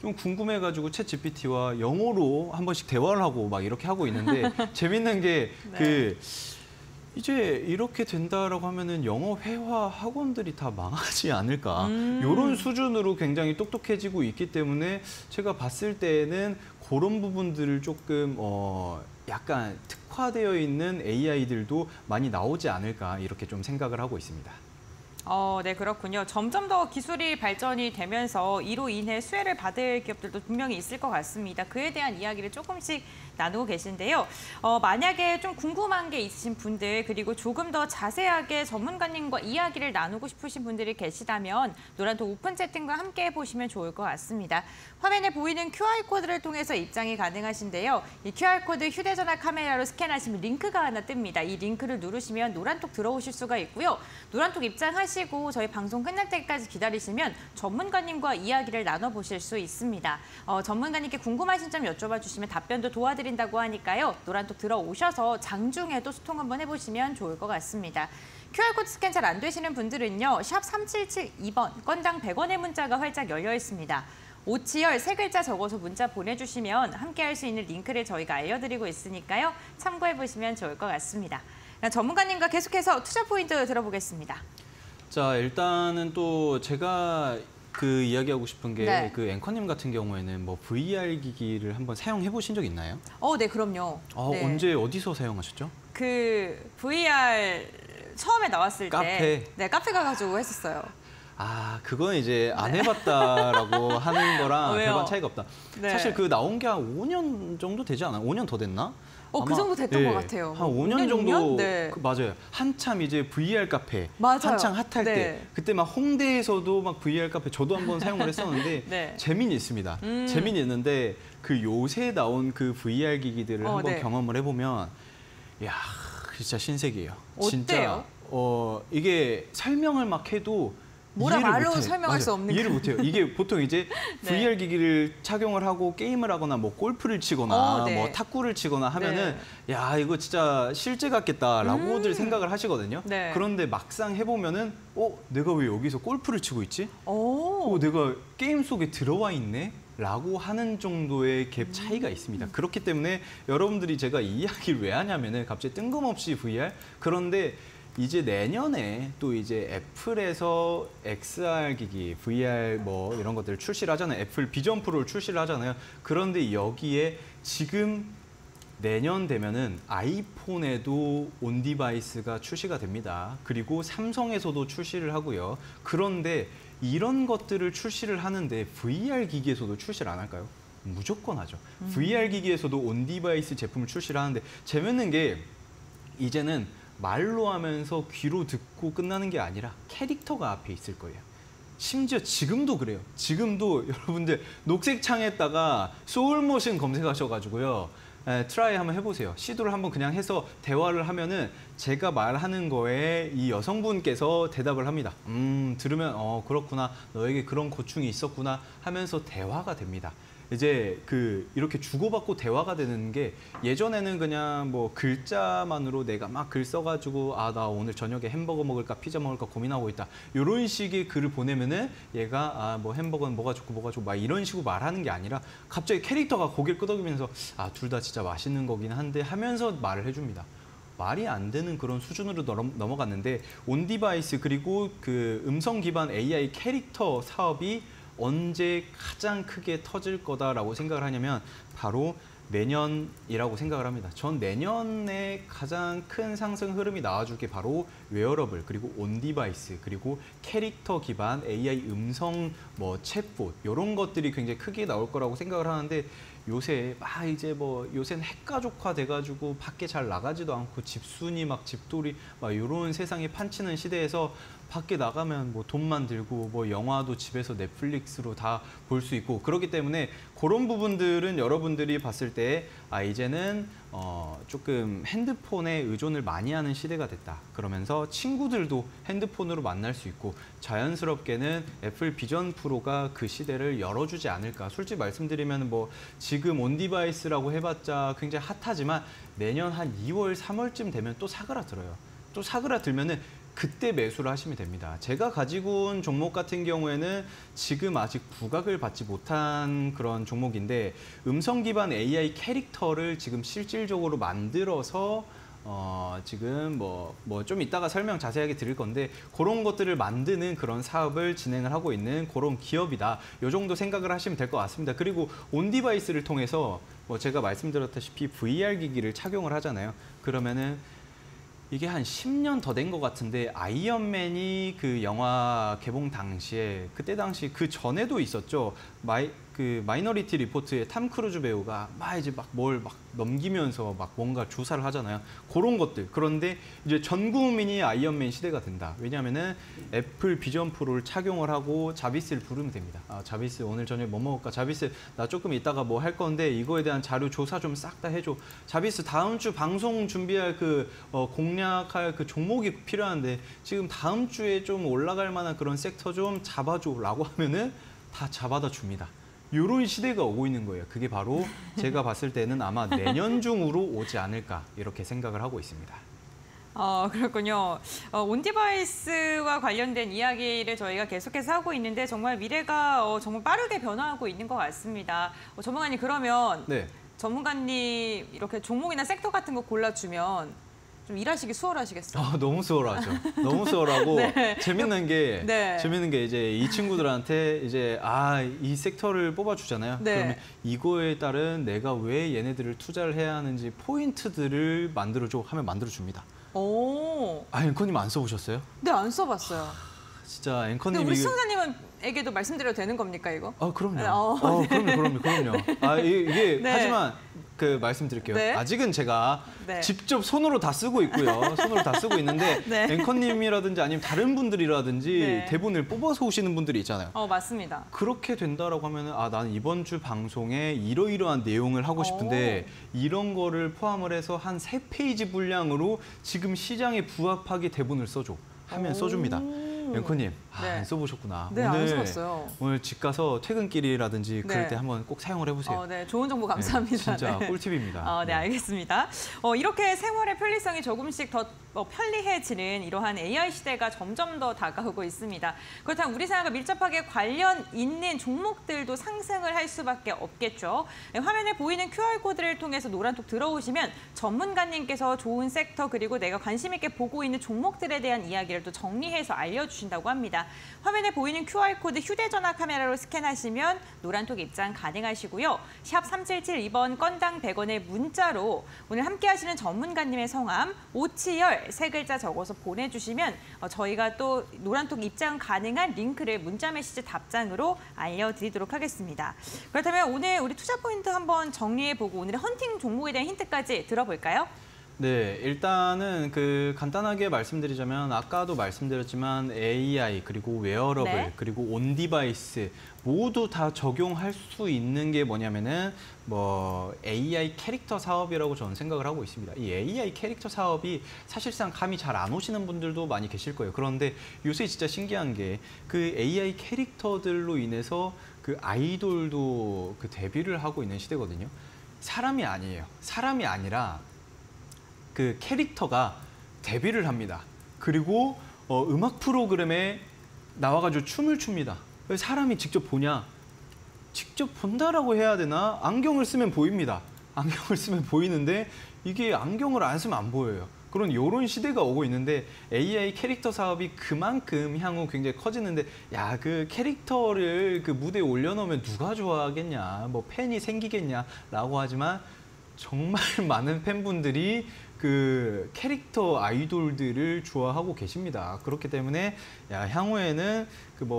좀 궁금해가지고 챗 GPT와 영어로 한 번씩 대화를 하고 막 이렇게 하고 있는데 재밌는 게 네. 이제 이렇게 된다라고 하면은 영어 회화 학원들이 다 망하지 않을까 이런 수준으로 굉장히 똑똑해지고 있기 때문에 제가 봤을 때는 그런 부분들을 조금 약간 특화되어 있는 AI들도 많이 나오지 않을까 이렇게 좀 생각을 하고 있습니다. 네, 그렇군요. 점점 더 기술이 발전이 되면서 이로 인해 수혜를 받을 기업들도 분명히 있을 것 같습니다. 그에 대한 이야기를 조금씩 나누고 계신데요. 만약에 좀 궁금한 게 있으신 분들 그리고 조금 더 자세하게 전문가님과 이야기를 나누고 싶으신 분들이 계시다면 노란톡 오픈 채팅과 함께 해보시면 좋을 것 같습니다. 화면에 보이는 QR코드를 통해서 입장이 가능하신데요. 이 QR코드 휴대전화 카메라로 스캔하시면 링크가 하나 뜹니다. 이 링크를 누르시면 노란톡 들어오실 수가 있고요. 노란톡 입장하시고 저희 방송 끝날 때까지 기다리시면 전문가님과 이야기를 나눠보실 수 있습니다. 전문가님께 궁금하신 점 여쭤봐 주시면 답변도 도와드린다고 하니까요. 노란톡 들어오셔서 장중에도 소통 한번 해보시면 좋을 것 같습니다. QR코드 스캔 잘 안 되시는 분들은요. 샵 3772번 건당 100원의 문자가 활짝 열려 있습니다. 오치열 3글자 적어서 문자 보내주시면 함께 할 수 있는 링크를 저희가 알려드리고 있으니까요. 참고해보시면 좋을 것 같습니다. 전문가님과 계속해서 투자 포인트 들어보겠습니다. 자, 일단은 또 제가 이야기하고 싶은 게 네. 앵커님 같은 경우에는 뭐 VR 기기를 한번 사용해 보신 적 있나요? 네, 그럼요. 네. 언제 어디서 사용하셨죠? VR 처음에 나왔을 카페. 때 카페 가가지고 했었어요. 그건 이제 안 해봤다라고 하는 거랑 왜요? 별반 차이가 없다. 네. 사실 나온 게 한 5년 정도 되지 않아요? 5년 더 됐나? 그 정도 됐던 것 같아요. 한 5년 5년, 정도 6년? 네. 맞아요. 한참 이제 VR 카페 맞아요. 한창 핫할 네. 때 그때 막 홍대에서도 막 VR 카페 저도 한번 사용을 했었는데 네. 재미는 있습니다. 재미는 있는데 요새 나온 VR 기기들을 한번 네. 경험을 해보면 야 진짜 신세계예요. 어때요? 진짜 이게 설명을 막 해도 뭐라 이해를 말로 못해요. 설명할 수 없는 이해를 못해요. 이게 보통 이제 네. VR 기기를 착용을 하고 게임을 하거나 뭐 골프를 치거나 네. 뭐 탁구를 치거나 하면은 야 이거 진짜 실제 같겠다라고들 생각을 하시거든요. 네. 그런데 막상 해보면은 내가 왜 여기서 골프를 치고 있지? 오. 내가 게임 속에 들어와 있네? 라고 하는 정도의 갭 차이가 있습니다. 그렇기 때문에 여러분들이 제가 이 이야기를 왜 하냐면은 갑자기 뜬금없이 VR 그런데 이제 내년에 또 이제 애플에서 XR 기기, VR 뭐 이런 것들을 출시를 하잖아요. 애플 비전 프로를 출시를 하잖아요. 그런데 여기에 지금 내년 되면은 아이폰에도 온 디바이스가 출시가 됩니다. 그리고 삼성에서도 출시를 하고요. 그런데 이런 것들을 출시를 하는데 VR 기기에서도 출시를 안 할까요? 무조건 하죠. VR 기기에서도 온 디바이스 제품을 출시를 하는데 재밌는 게 이제는 말로 하면서 귀로 듣고 끝나는 게 아니라 캐릭터가 앞에 있을 거예요. 심지어 지금도 그래요. 지금도 여러분들 녹색 창에다가 소울모션 검색하셔가지고요. 트라이 한번 해보세요. 시도를 한번 그냥 해서 대화를 하면은 제가 말하는 거에 이 여성분께서 대답을 합니다. 들으면 그렇구나. 너에게 그런 고충이 있었구나 하면서 대화가 됩니다. 이제 이렇게 주고받고 대화가 되는 게 예전에는 그냥 뭐 글자만으로 내가 막 글 써가지고 나 오늘 저녁에 햄버거 먹을까 피자 먹을까 고민하고 있다. 이런 식의 글을 보내면은 얘가 뭐 햄버거는 뭐가 좋고 막 이런 식으로 말하는 게 아니라 갑자기 캐릭터가 고개를 끄덕이면서 둘 다 진짜 맛있는 거긴 한데 하면서 말을 해줍니다. 말이 안 되는 그런 수준으로 넘어갔는데 온 디바이스 그리고 음성 기반 AI 캐릭터 사업이 언제 가장 크게 터질 거다라고 생각을 하냐면 바로 내년이라고 생각을 합니다. 전 내년에 가장 큰 상승 흐름이 나와줄 게 바로 웨어러블 그리고 온 디바이스 그리고 캐릭터 기반 AI 음성 뭐 챗봇 이런 것들이 굉장히 크게 나올 거라고 생각을 하는데 요새 이제 요새는 핵가족화 돼가지고 밖에 잘 나가지도 않고 집순이 집돌이 이런 세상에 판치는 시대에서 밖에 나가면 돈만 들고 영화도 집에서 넷플릭스로 다 볼 수 있고 그렇기 때문에 그런 부분들은 여러분들이 봤을 때 이제는 조금 핸드폰에 의존을 많이 하는 시대가 됐다. 그러면서 친구들도 핸드폰으로 만날 수 있고 자연스럽게는 애플 비전 프로가 그 시대를 열어주지 않을까. 솔직히 말씀드리면 지금 온 디바이스라고 해봤자 굉장히 핫하지만 내년 한 2월, 3월쯤 되면 또 사그라들어요. 또 사그라들면은 그때 매수를 하시면 됩니다. 제가 가지고 온 종목 같은 경우에는 지금 아직 부각을 받지 못한 그런 종목인데 음성 기반 AI 캐릭터를 지금 실질적으로 만들어서 지금 좀 이따가 설명 자세하게 드릴 건데 그런 것들을 만드는 그런 사업을 진행을 하고 있는 그런 기업이다. 이 정도 생각을 하시면 될 것 같습니다. 그리고 온 디바이스를 통해서 제가 말씀드렸다시피 VR 기기를 착용을 하잖아요. 그러면은 이게 한 10년 더 된 것 같은데 아이언맨이 그 영화 개봉 당시에 그때 당시 그 전에도 있었죠. 마이너리티 리포트에 탐 크루즈 배우가 뭘 넘기면서 뭔가 조사를 하잖아요. 그런 것들. 그런데 이제 전 국민이 아이언맨 시대가 된다. 왜냐하면은 애플 비전 프로를 착용을 하고 자비스를 부르면 됩니다. 자비스 오늘 저녁에 뭐 먹을까? 자비스 나 조금 이따가 뭐 할 건데 이거에 대한 자료 조사 좀 싹 다 해줘. 자비스 다음 주 방송 준비할 공략할 종목이 필요한데 지금 다음 주에 좀 올라갈 만한 그런 섹터 좀 잡아줘라고 하면은 다 잡아다 줍니다. 이런 시대가 오고 있는 거예요. 그게 바로 제가 봤을 때는 아마 내년 중으로 오지 않을까 이렇게 생각을 하고 있습니다. 그렇군요. 온 디바이스와 관련된 이야기를 저희가 계속해서 하고 있는데 정말 미래가 정말 빠르게 변화하고 있는 것 같습니다. 전문가님 그러면 네. 전문가님 이렇게 종목이나 섹터 같은 거 골라주면 좀 일하시기 수월하시겠어요? 너무 수월하죠. 너무 수월하고 네. 재밌는 게 네. 이제 이 친구들한테 이제 이 sek터를 뽑아주잖아요. 네. 그러면 이거에 따른 내가 왜 얘네들을 투자를 해야 하는지 포인트들을 만들어줘 하면 만들어줍니다. 오. 앵커님 안 써보셨어요? 네, 안 써봤어요. 진짜 앵커님 근데 우리 시청자님에게도 말씀드려도 되는 겁니까 이거? 그럼요. 네. 그럼요. 이게 네. 하지만 말씀드릴게요. 네. 아직은 제가 네. 직접 손으로 다 쓰고 있고요. 손으로 다 쓰고 있는데 네. 앵커님이라든지 아니면 다른 분들이라든지 네. 대본을 뽑아서 오시는 분들이 있잖아요. 맞습니다. 그렇게 된다라고 하면은 나는 이번 주 방송에 이러이러한 내용을 하고 싶은데 이런 거를 포함을 해서 한 3페이지 분량으로 지금 시장에 부합하게 대본을 써줘 하면 써줍니다. 앵커님, 네. 안 써보셨구나. 네, 안 써봤어요. 오늘 집 가서 퇴근길이라든지 그럴 네. 때 한번 꼭 사용을 해보세요. 네, 좋은 정보 감사합니다. 진짜 네. 꿀팁입니다. 네, 알겠습니다. 이렇게 생활의 편리성이 조금씩 더 편리해지는 이러한 AI 시대가 점점 더 다가오고 있습니다. 그렇다면 우리 생활과 밀접하게 관련 있는 종목들도 상승을 할 수밖에 없겠죠. 화면에 보이는 QR코드를 통해서 노란톡 들어오시면 전문가님께서 좋은 섹터 그리고 내가 관심 있게 보고 있는 종목들에 대한 이야기를 또 정리해서 알려주신다고 합니다. 화면에 보이는 QR코드 휴대전화 카메라로 스캔하시면 노란톡 입장 가능하시고요. 샵 3772번 건당 100원의 문자로 오늘 함께 하시는 전문가님의 성함, 오치열 세 글자 적어서 보내주시면 저희가 또 노란톡 입장 가능한 링크를 문자 메시지 답장으로 알려드리도록 하겠습니다. 그렇다면 오늘 우리 투자 포인트 한번 정리해보고 오늘의 헌팅 종목에 대한 힌트까지 들어볼까요? 네, 일단은 간단하게 말씀드리자면 아까도 말씀드렸지만 AI 그리고 웨어러블 네. 그리고 온 디바이스 모두 다 적용할 수 있는 게 뭐냐면은 AI 캐릭터 사업이라고 저는 생각을 하고 있습니다. 이 AI 캐릭터 사업이 사실상 감이 잘 안 오시는 분들도 많이 계실 거예요. 그런데 요새 진짜 신기한 게 그 AI 캐릭터들로 인해서 그 아이돌도 데뷔를 하고 있는 시대거든요. 사람이 아니에요. 사람이 아니라 그 캐릭터가 데뷔를 합니다. 그리고 음악 프로그램에 나와가지고 춤을 춥니다. 사람이 직접 보냐? 직접 본다라고 해야 되나? 안경을 쓰면 보입니다. 안경을 쓰면 보이는데 이게 안경을 안 쓰면 안 보여요. 그런 이런 시대가 오고 있는데 AI 캐릭터 사업이 그만큼 향후 굉장히 커지는데 야, 그 캐릭터를 그 무대에 올려놓으면 누가 좋아하겠냐? 뭐 팬이 생기겠냐라고 하지만 정말 많은 팬분들이 그 캐릭터 아이돌들을 좋아하고 계십니다. 그렇기 때문에 향후에는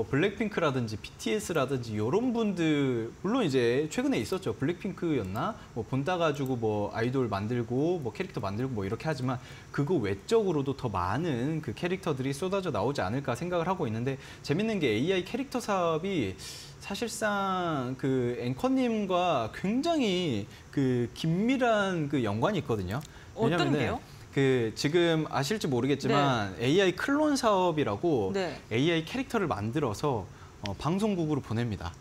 블랙핑크라든지 BTS라든지 이런 분들 물론 이제 최근에 있었죠. 블랙핑크였나? 본따 가지고 아이돌 만들고 캐릭터 만들고 이렇게 하지만 그거 외적으로도 더 많은 그 캐릭터들이 쏟아져 나오지 않을까 생각을 하고 있는데 재밌는 게 AI 캐릭터 사업이 사실상 그 앵커님과 굉장히 그 긴밀한 그 연관이 있거든요. 어떤 게요? 지금 아실지 모르겠지만 네. AI 클론 사업이라고 네. AI 캐릭터를 만들어서 방송국으로 보냅니다.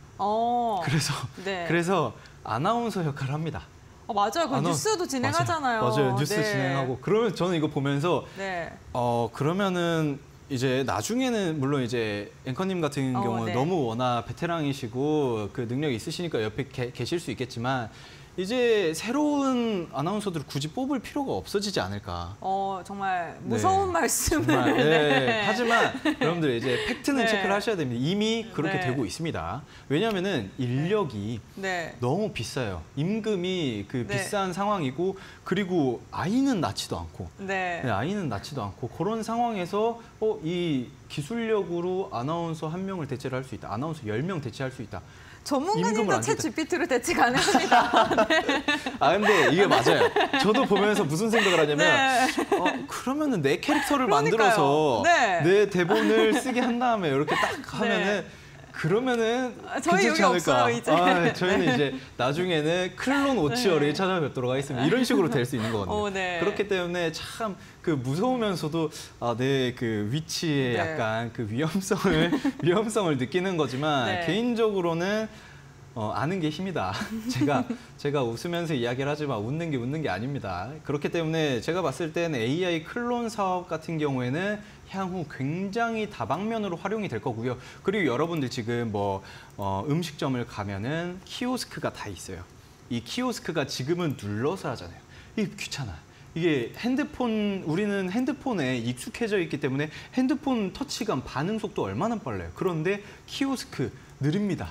그래서 아나운서 역할을 합니다. 맞아요. 그 뉴스도 진행하잖아요. 맞아요. 뉴스 네. 진행하고. 그러면 저는 이거 보면서 그러면은 이제 나중에는 물론 이제 앵커님 같은 경우는 네. 너무 워낙 베테랑이시고 그 능력이 있으시니까 옆에 계실 수 있겠지만 이제 새로운 아나운서들을 굳이 뽑을 필요가 없어지지 않을까. 정말 무서운 네. 말씀을. 정말, 네. 네. 하지만 여러분들 이제 팩트는 네. 체크를 하셔야 됩니다. 이미 그렇게 네. 되고 있습니다. 왜냐하면은 인력이 네. 너무 비싸요. 임금이 비싼 상황이고 그리고 아이는 낳지도 않고. 네. 아이는 낳지도 않고 그런 상황에서 이 기술력으로 아나운서 1명을 대체를 할 수 있다. 아나운서 10명 대체할 수 있다. 전문가님도 챗 GPT로 대체 가능합니다. 네. 근데 이게 맞아요. 저도 보면서 무슨 생각을 하냐면 그러면은 내 캐릭터를 만들어서 내 대본을 쓰게 한 다음에 이렇게 딱 하면은 그러면은 저희 여기 않을까. 없어요, 이제. 저희는 이제 나중에는 클론 오치열이 찾아뵙도록 하겠습니다. 이런 식으로 될 수 있는 거거든요. 네. 그렇기 때문에 참 무서우면서도 내 그 위치에 약간 그 위험성을 느끼는 거지만 개인적으로는 아는 게 힘이다. 제가 웃으면서 이야기를 하지만 웃는 게 아닙니다. 그렇기 때문에 제가 봤을 때는 AI 클론 사업 같은 경우에는 향후 굉장히 다방면으로 활용이 될 거고요. 그리고 여러분들 지금 음식점을 가면은 키오스크가 다 있어요. 이 키오스크가 지금은 눌러서 하잖아요. 이게 귀찮아. 이게 우리는 핸드폰에 익숙해져 있기 때문에 핸드폰 터치감 반응 속도 얼마나 빨라요. 그런데 키오스크 느립니다.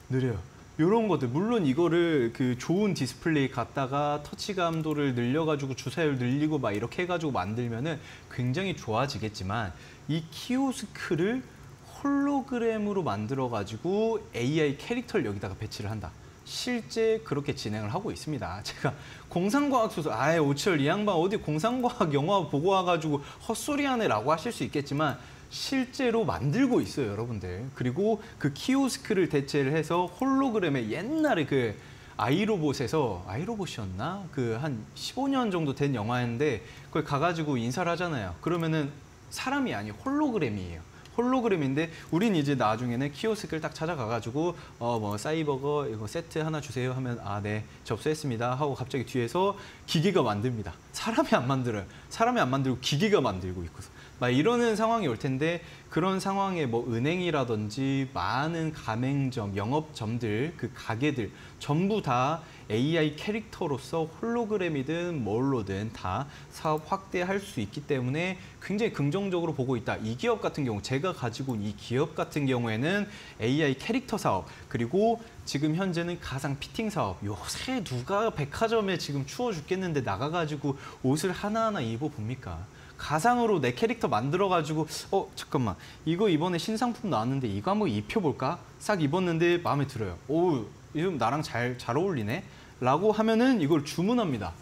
느려요. 이런 것들 물론 이거를 좋은 디스플레이 갖다가 터치 감도를 늘려가지고 주사율 늘리고 이렇게 해가지고 만들면은 굉장히 좋아지겠지만 이 키오스크를 홀로그램으로 만들어가지고 AI 캐릭터를 여기다가 배치를 한다. 실제 그렇게 진행을 하고 있습니다. 제가 공상과학 소설, 오철 이 양반 어디 공상과학 영화 보고 와가지고 헛소리하네라고 하실 수 있겠지만 실제로 만들고 있어요, 여러분들. 그리고 그 키오스크를 대체를 해서 홀로그램에 옛날에 아이로봇이었나? 한 15년 정도 된 영화인데 그걸 가가지고 인사를 하잖아요. 그러면은 사람이 아니에요. 홀로그램이에요. 홀로그램인데 우린 이제 나중에는 키오스크를 딱 찾아가가지고 뭐 사이버거 이거 세트 하나 주세요 하면 아 네 접수했습니다 하고 갑자기 뒤에서 기계가 만듭니다. 사람이 안 만들어요. 사람이 안 만들고 기계가 만들고 있고서 막 이러는 상황이 올 텐데 그런 상황에 뭐 은행이라든지 많은 가맹점, 영업점들, 그 가게들 전부 다 AI 캐릭터로서 홀로그램이든 뭘로든 다 사업 확대할 수 있기 때문에 굉장히 긍정적으로 보고 있다. 이 기업 같은 경우 제가 가지고 온 이 기업 같은 경우에는 AI 캐릭터 사업 그리고 지금 현재는 가상 피팅 사업. 요새 누가 백화점에 지금 추워 죽겠는데 나가가지고 옷을 하나하나 입어봅니까? 가상으로 내 캐릭터 만들어가지고 잠깐만 이거 이번에 신상품 나왔는데 이거 한번 입혀볼까? 싹 입었는데 마음에 들어요. 오 이거 나랑 잘 어울리네? 라고 하면은 이걸 주문합니다.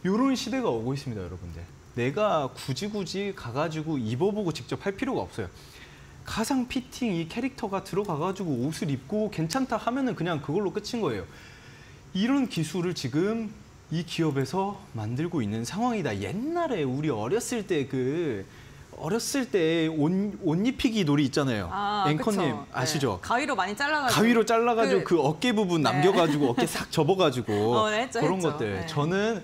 이런 시대가 오고 있습니다, 여러분들. 내가 굳이 가가지고 입어보고 직접 할 필요가 없어요. 가상 피팅 이 캐릭터가 들어가가지고 옷을 입고 괜찮다 하면은 그냥 그걸로 끝인 거예요. 이런 기술을 지금 이 기업에서 만들고 있는 상황이다. 옛날에 우리 어렸을 때 옷 입히기 놀이 있잖아요. 앵커님 그쵸. 아시죠? 네. 가위로 많이 잘라가지고. 가위로 잘라가지고 그 어깨 부분 남겨가지고 어깨 싹 접어가지고 네, 그런 했죠. 것들. 네.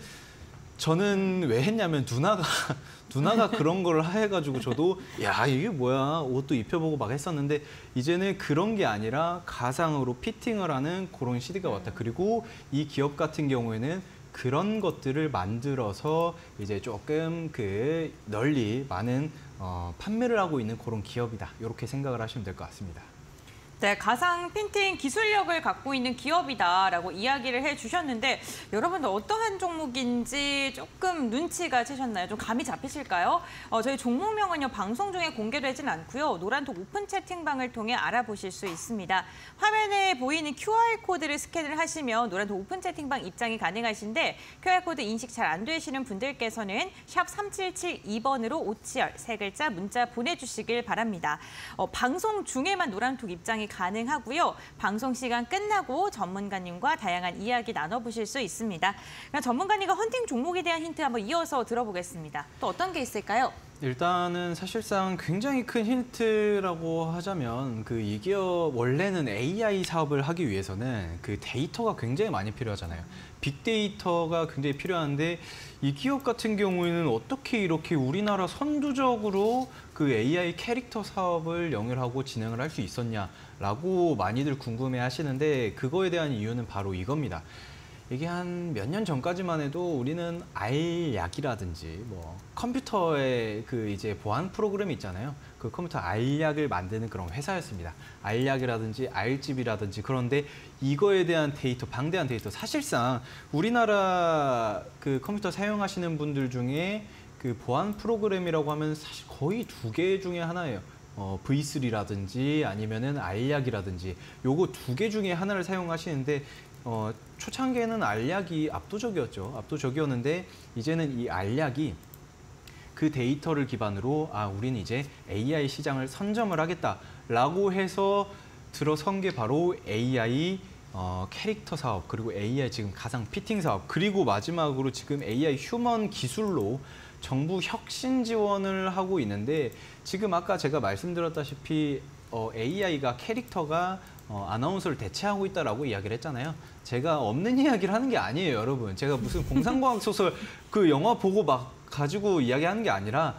저는 왜 했냐면 누나가 그런 걸 해가지고 저도 야 이게 뭐야 옷도 입혀보고 막 했었는데 이제는 그런 게 아니라 가상으로 피팅을 하는 그런 시대가 왔다. 그리고 이 기업 같은 경우에는 그런 것들을 만들어서 이제 조금 널리 많은 판매를 하고 있는 그런 기업이다. 이렇게 생각을 하시면 될 것 같습니다. 네, 가상 핀팅 기술력을 갖고 있는 기업이다라고 이야기를 해주셨는데 여러분들 어떠한 종목인지 조금 눈치가 채셨나요? 좀 감이 잡히실까요? 저희 종목명은요 방송 중에 공개되진 않고요. 노란톡 오픈 채팅방을 통해 알아보실 수 있습니다. 화면에 보이는 QR코드를 스캔을 하시면 노란톡 오픈 채팅방 입장이 가능하신데 QR코드 인식 잘 안 되시는 분들께서는 샵 3772번으로 오치열 세 글자 문자 보내주시길 바랍니다. 방송 중에만 노란톡 입장이 가능하고요. 방송 시간 끝나고 전문가님과 다양한 이야기 나눠보실 수 있습니다. 그럼 전문가님과 헌팅 종목에 대한 힌트 한번 이어서 들어보겠습니다. 또 어떤 게 있을까요? 일단은 사실상 굉장히 큰 힌트라고 하자면 이 기업 원래는 AI 사업을 하기 위해서는 그 데이터가 굉장히 많이 필요하잖아요. 빅데이터가 굉장히 필요한데 이 기업 같은 경우에는 어떻게 이렇게 우리나라 선두적으로 그 AI 캐릭터 사업을 영위하고 진행을 할 수 있었냐라고 많이들 궁금해 하시는데 그거에 대한 이유는 바로 이겁니다. 이게 한 몇 년 전까지만 해도 우리는 알약이라든지 뭐 컴퓨터의 이제 보안 프로그램이 있잖아요. 그 컴퓨터 알약을 만드는 그런 회사였습니다. 알약이라든지 알집이라든지 그런데 이거에 대한 데이터, 방대한 데이터 사실상 우리나라 그 컴퓨터 사용하시는 분들 중에 그 보안 프로그램이라고 하면 사실 거의 두 개 중에 하나예요. V3라든지 아니면은 알약이라든지 요거 두 개 중에 하나를 사용하시는데 초창기에는 알약이 압도적이었는데 이제는 이 알약이 그 데이터를 기반으로 우리는 이제 AI 시장을 선점을 하겠다라고 해서 들어선 게 바로 AI 캐릭터 사업 그리고 AI 지금 가상 피팅 사업 그리고 마지막으로 지금 AI 휴먼 기술로 정부 혁신 지원을 하고 있는데 지금 아까 제가 말씀드렸다시피 AI가 캐릭터가 아나운서를 대체하고 있다라고 이야기를 했잖아요. 제가 없는 이야기를 하는 게 아니에요, 여러분. 제가 무슨 공상과학 소설 그 영화 보고 막 가지고 이야기하는 게 아니라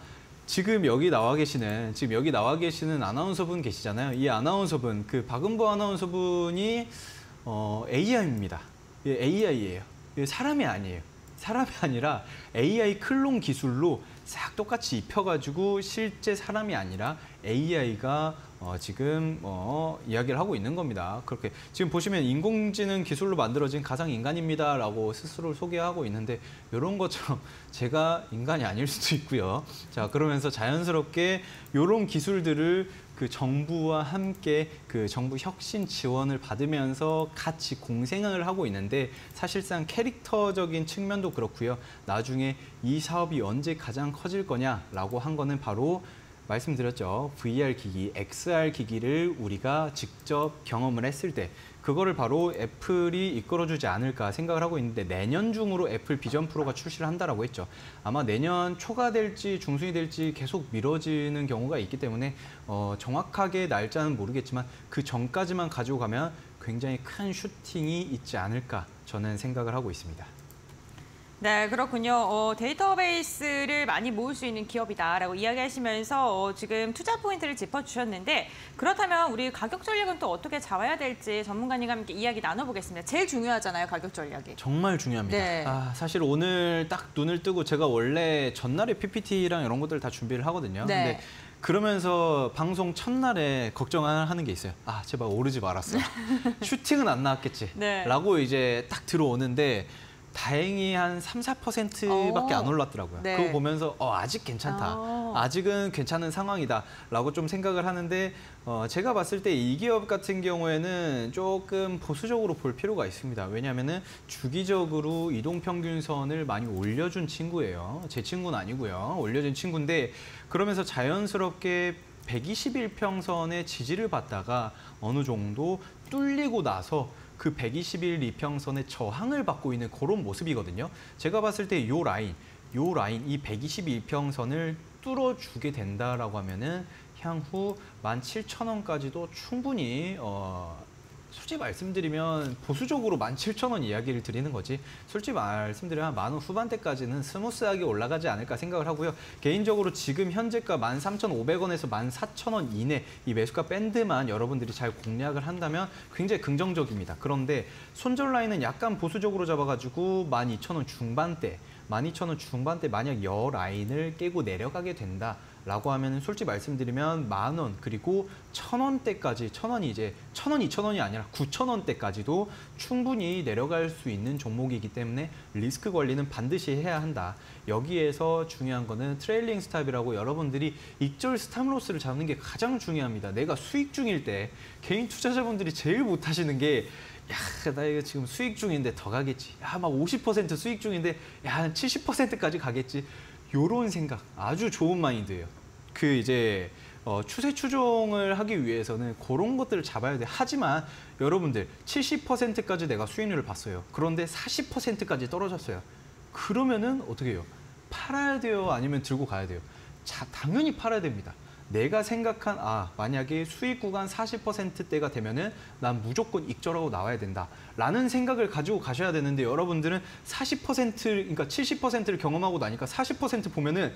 지금 여기 나와 계시는 아나운서분 계시잖아요. 이 아나운서분, 그 박은보 아나운서분이 AI입니다. AI예요. 사람이 아니에요. 사람이 아니라 AI 클론 기술로 싹 똑같이 입혀가지고 실제 사람이 아니라 AI가 지금 이야기를 하고 있는 겁니다. 그렇게 지금 보시면 인공지능 기술로 만들어진 가상 인간입니다라고 스스로를 소개하고 있는데 이런 것처럼 제가 인간이 아닐 수도 있고요. 자 그러면서 자연스럽게 이런 기술들을 그 정부와 함께 그 정부 혁신 지원을 받으면서 같이 공생을 하고 있는데 사실상 캐릭터적인 측면도 그렇고요. 나중에 이 사업이 언제 가장 커질 거냐라고 한 거는 바로 말씀드렸죠. VR 기기, XR 기기를 우리가 직접 경험을 했을 때 그거를 바로 애플이 이끌어주지 않을까 생각을 하고 있는데 내년 중으로 애플 비전 프로가 출시를 한다라고 했죠. 아마 내년 초가 될지 중순이 될지 계속 미뤄지는 경우가 있기 때문에 정확하게 날짜는 모르겠지만 그 전까지만 가지고 가면 굉장히 큰 슈팅이 있지 않을까 저는 생각을 하고 있습니다. 네, 그렇군요. 데이터베이스를 많이 모을 수 있는 기업이다라고 이야기하시면서 지금 투자 포인트를 짚어주셨는데 그렇다면 우리 가격 전략은 또 어떻게 잡아야 될지 전문가님과 함께 이야기 나눠보겠습니다. 제일 중요하잖아요, 가격 전략이. 정말 중요합니다. 네. 사실 오늘 딱 눈을 뜨고 제가 원래 전날에 PPT랑 이런 것들 다 준비를 하거든요. 네. 근데 그러면서 방송 첫날에 걱정하는 게 있어요. 제발 오르지 말았어. 슈팅은 안 나왔겠지. 네. 라고 이제 딱 들어오는데 다행히 한 3, 4%밖에 안 올랐더라고요. 네. 그거 보면서 아직 괜찮다. 아직은 괜찮은 상황이다. 라고 좀 생각을 하는데 제가 봤을 때 이 기업 같은 경우에는 조금 보수적으로 볼 필요가 있습니다. 왜냐하면 주기적으로 이동평균선을 많이 올려준 친구예요. 제 친구는 아니고요. 올려준 친구인데 그러면서 자연스럽게 121평선의 지지를 받다가 어느 정도 뚫리고 나서 그 121 이평선의 저항을 받고 있는 그런 모습이거든요. 제가 봤을 때 요 라인 이 121평선을 뚫어주게 된다라고 하면은 향후 17,000원까지도 충분히 솔직히 말씀드리면 보수적으로 17,000원 이야기를 드리는 거지 솔직히 말씀드리면 10,000원 후반대까지는 스무스하게 올라가지 않을까 생각을 하고요. 개인적으로 지금 현재가 13,500원에서 14,000원 이내 이 매수가 밴드만 여러분들이 잘 공략을 한다면 굉장히 긍정적입니다. 그런데 손절 라인은 약간 보수적으로 잡아가지고 12,000원 중반대 12,000원 중반대 만약 여 라인을 깨고 내려가게 된다. 라고 하면 솔직히 말씀드리면 10,000원 그리고 1,000원대까지 1,000원이 이제 1,000원, 2,000원이 아니라 9,000원대까지도 충분히 내려갈 수 있는 종목이기 때문에 리스크 관리는 반드시 해야 한다. 여기에서 중요한 거는 트레일링 스탑이라고 여러분들이 익절 스탑로스를 잡는 게 가장 중요합니다. 내가 수익 중일 때 개인 투자자분들이 제일 못하시는 게 나 이거 지금 수익 중인데 더 가겠지. 막 50% 수익 중인데 한 70%까지 가겠지. 요런 생각 아주 좋은 마인드예요. 그 이제 추세 추종을 하기 위해서는 그런 것들을 잡아야 돼. 하지만 여러분들 70%까지 내가 수익률을 봤어요. 그런데 40%까지 떨어졌어요. 그러면은 어떻게 해요? 팔아야 돼요? 아니면 들고 가야 돼요? 당연히 팔아야 됩니다. 내가 생각한 만약에 수익 구간 40%대가 되면은 난 무조건 익절하고 나와야 된다 라는 생각을 가지고 가셔야 되는데 여러분들은 40% 그러니까 70%를 경험하고 나니까 40% 보면은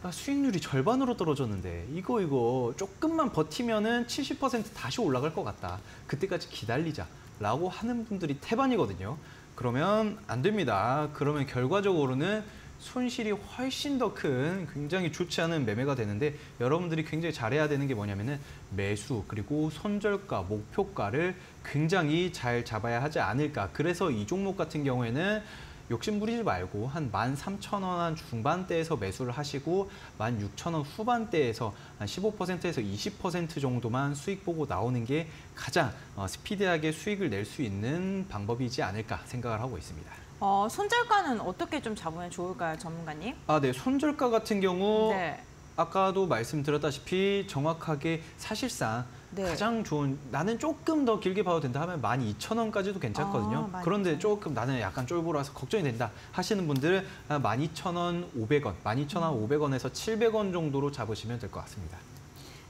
나 수익률이 절반으로 떨어졌는데 이거 조금만 버티면은 70% 다시 올라갈 것 같다. 그때까지 기다리자 라고 하는 분들이 태반이거든요. 그러면 안 됩니다. 그러면 결과적으로는 손실이 훨씬 더 큰 굉장히 좋지 않은 매매가 되는데 여러분들이 굉장히 잘해야 되는 게 뭐냐면은 매수 그리고 손절가, 목표가를 굉장히 잘 잡아야 하지 않을까. 그래서 이 종목 같은 경우에는 욕심 부리지 말고 한 13,000원 한 중반대에서 매수를 하시고 16,000원 후반대에서 한 15%에서 20% 정도만 수익 보고 나오는 게 가장 스피디하게 수익을 낼 수 있는 방법이지 않을까 생각을 하고 있습니다. 손절가는 어떻게 좀 잡으면 좋을까요, 전문가님? 네. 손절가 같은 경우 네. 아까도 말씀드렸다시피 정확하게 사실상 가장 좋은 나는 조금 더 길게 봐도 된다 하면 12,000원까지도 괜찮거든요. 그런데 조금 나는 약간 쫄보라서 걱정이 된다 하시는 분들은 12,500원, 12,500원에서 700원 정도로 잡으시면 될 것 같습니다.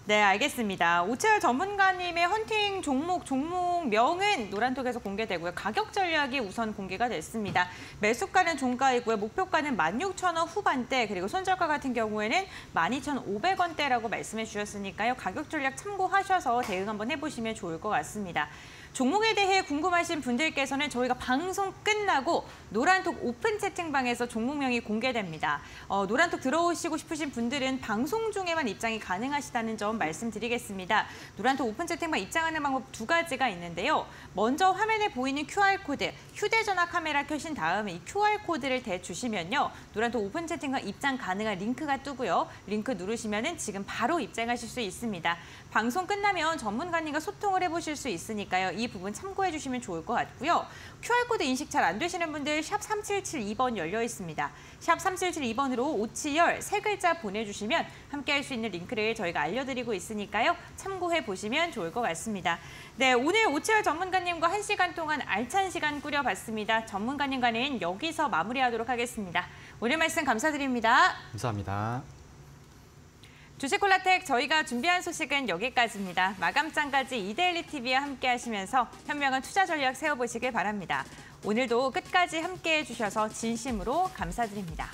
네, 알겠습니다. 오채열 전문가님의 헌팅 종목명은 노란톡에서 공개되고요. 가격 전략이 우선 공개가 됐습니다. 매수가는 종가이고요. 목표가는 16,000원 후반대, 그리고 손절가 같은 경우에는 12,500원대라고 말씀해 주셨으니까요. 가격 전략 참고하셔서 대응 한번 해보시면 좋을 것 같습니다. 종목에 대해 궁금하신 분들께서는 저희가 방송 끝나고 노란톡 오픈 채팅방에서 종목명이 공개됩니다. 노란톡 들어오시고 싶으신 분들은 방송 중에만 입장이 가능하시다는 점 말씀드리겠습니다. 노란톡 오픈 채팅방 입장하는 방법 두 가지가 있는데요. 먼저 화면에 보이는 QR코드, 휴대전화 카메라 켜신 다음에 이 QR코드를 대주시면요. 노란톡 오픈 채팅방 입장 가능한 링크가 뜨고요. 링크 누르시면 지금 바로 입장하실 수 있습니다. 방송 끝나면 전문가님과 소통을 해보실 수 있으니까요. 이 부분 참고해 주시면 좋을 것 같고요. QR코드 인식 잘 안 되시는 분들 샵 3772번 열려 있습니다. 샵 3772번으로 오치열 세 글자 보내주시면 함께할 수 있는 링크를 저희가 알려드리고 있으니까요. 참고해 보시면 좋을 것 같습니다. 네, 오늘 오치열 전문가님과 1시간 동안 알찬 시간 꾸려봤습니다. 전문가님과는 여기서 마무리하도록 하겠습니다. 오늘 말씀 감사드립니다. 감사합니다. 주식콜라텍 저희가 준비한 소식은 여기까지입니다. 마감장까지 이데일리TV와 함께 하시면서 현명한 투자 전략 세워보시길 바랍니다. 오늘도 끝까지 함께해 주셔서 진심으로 감사드립니다.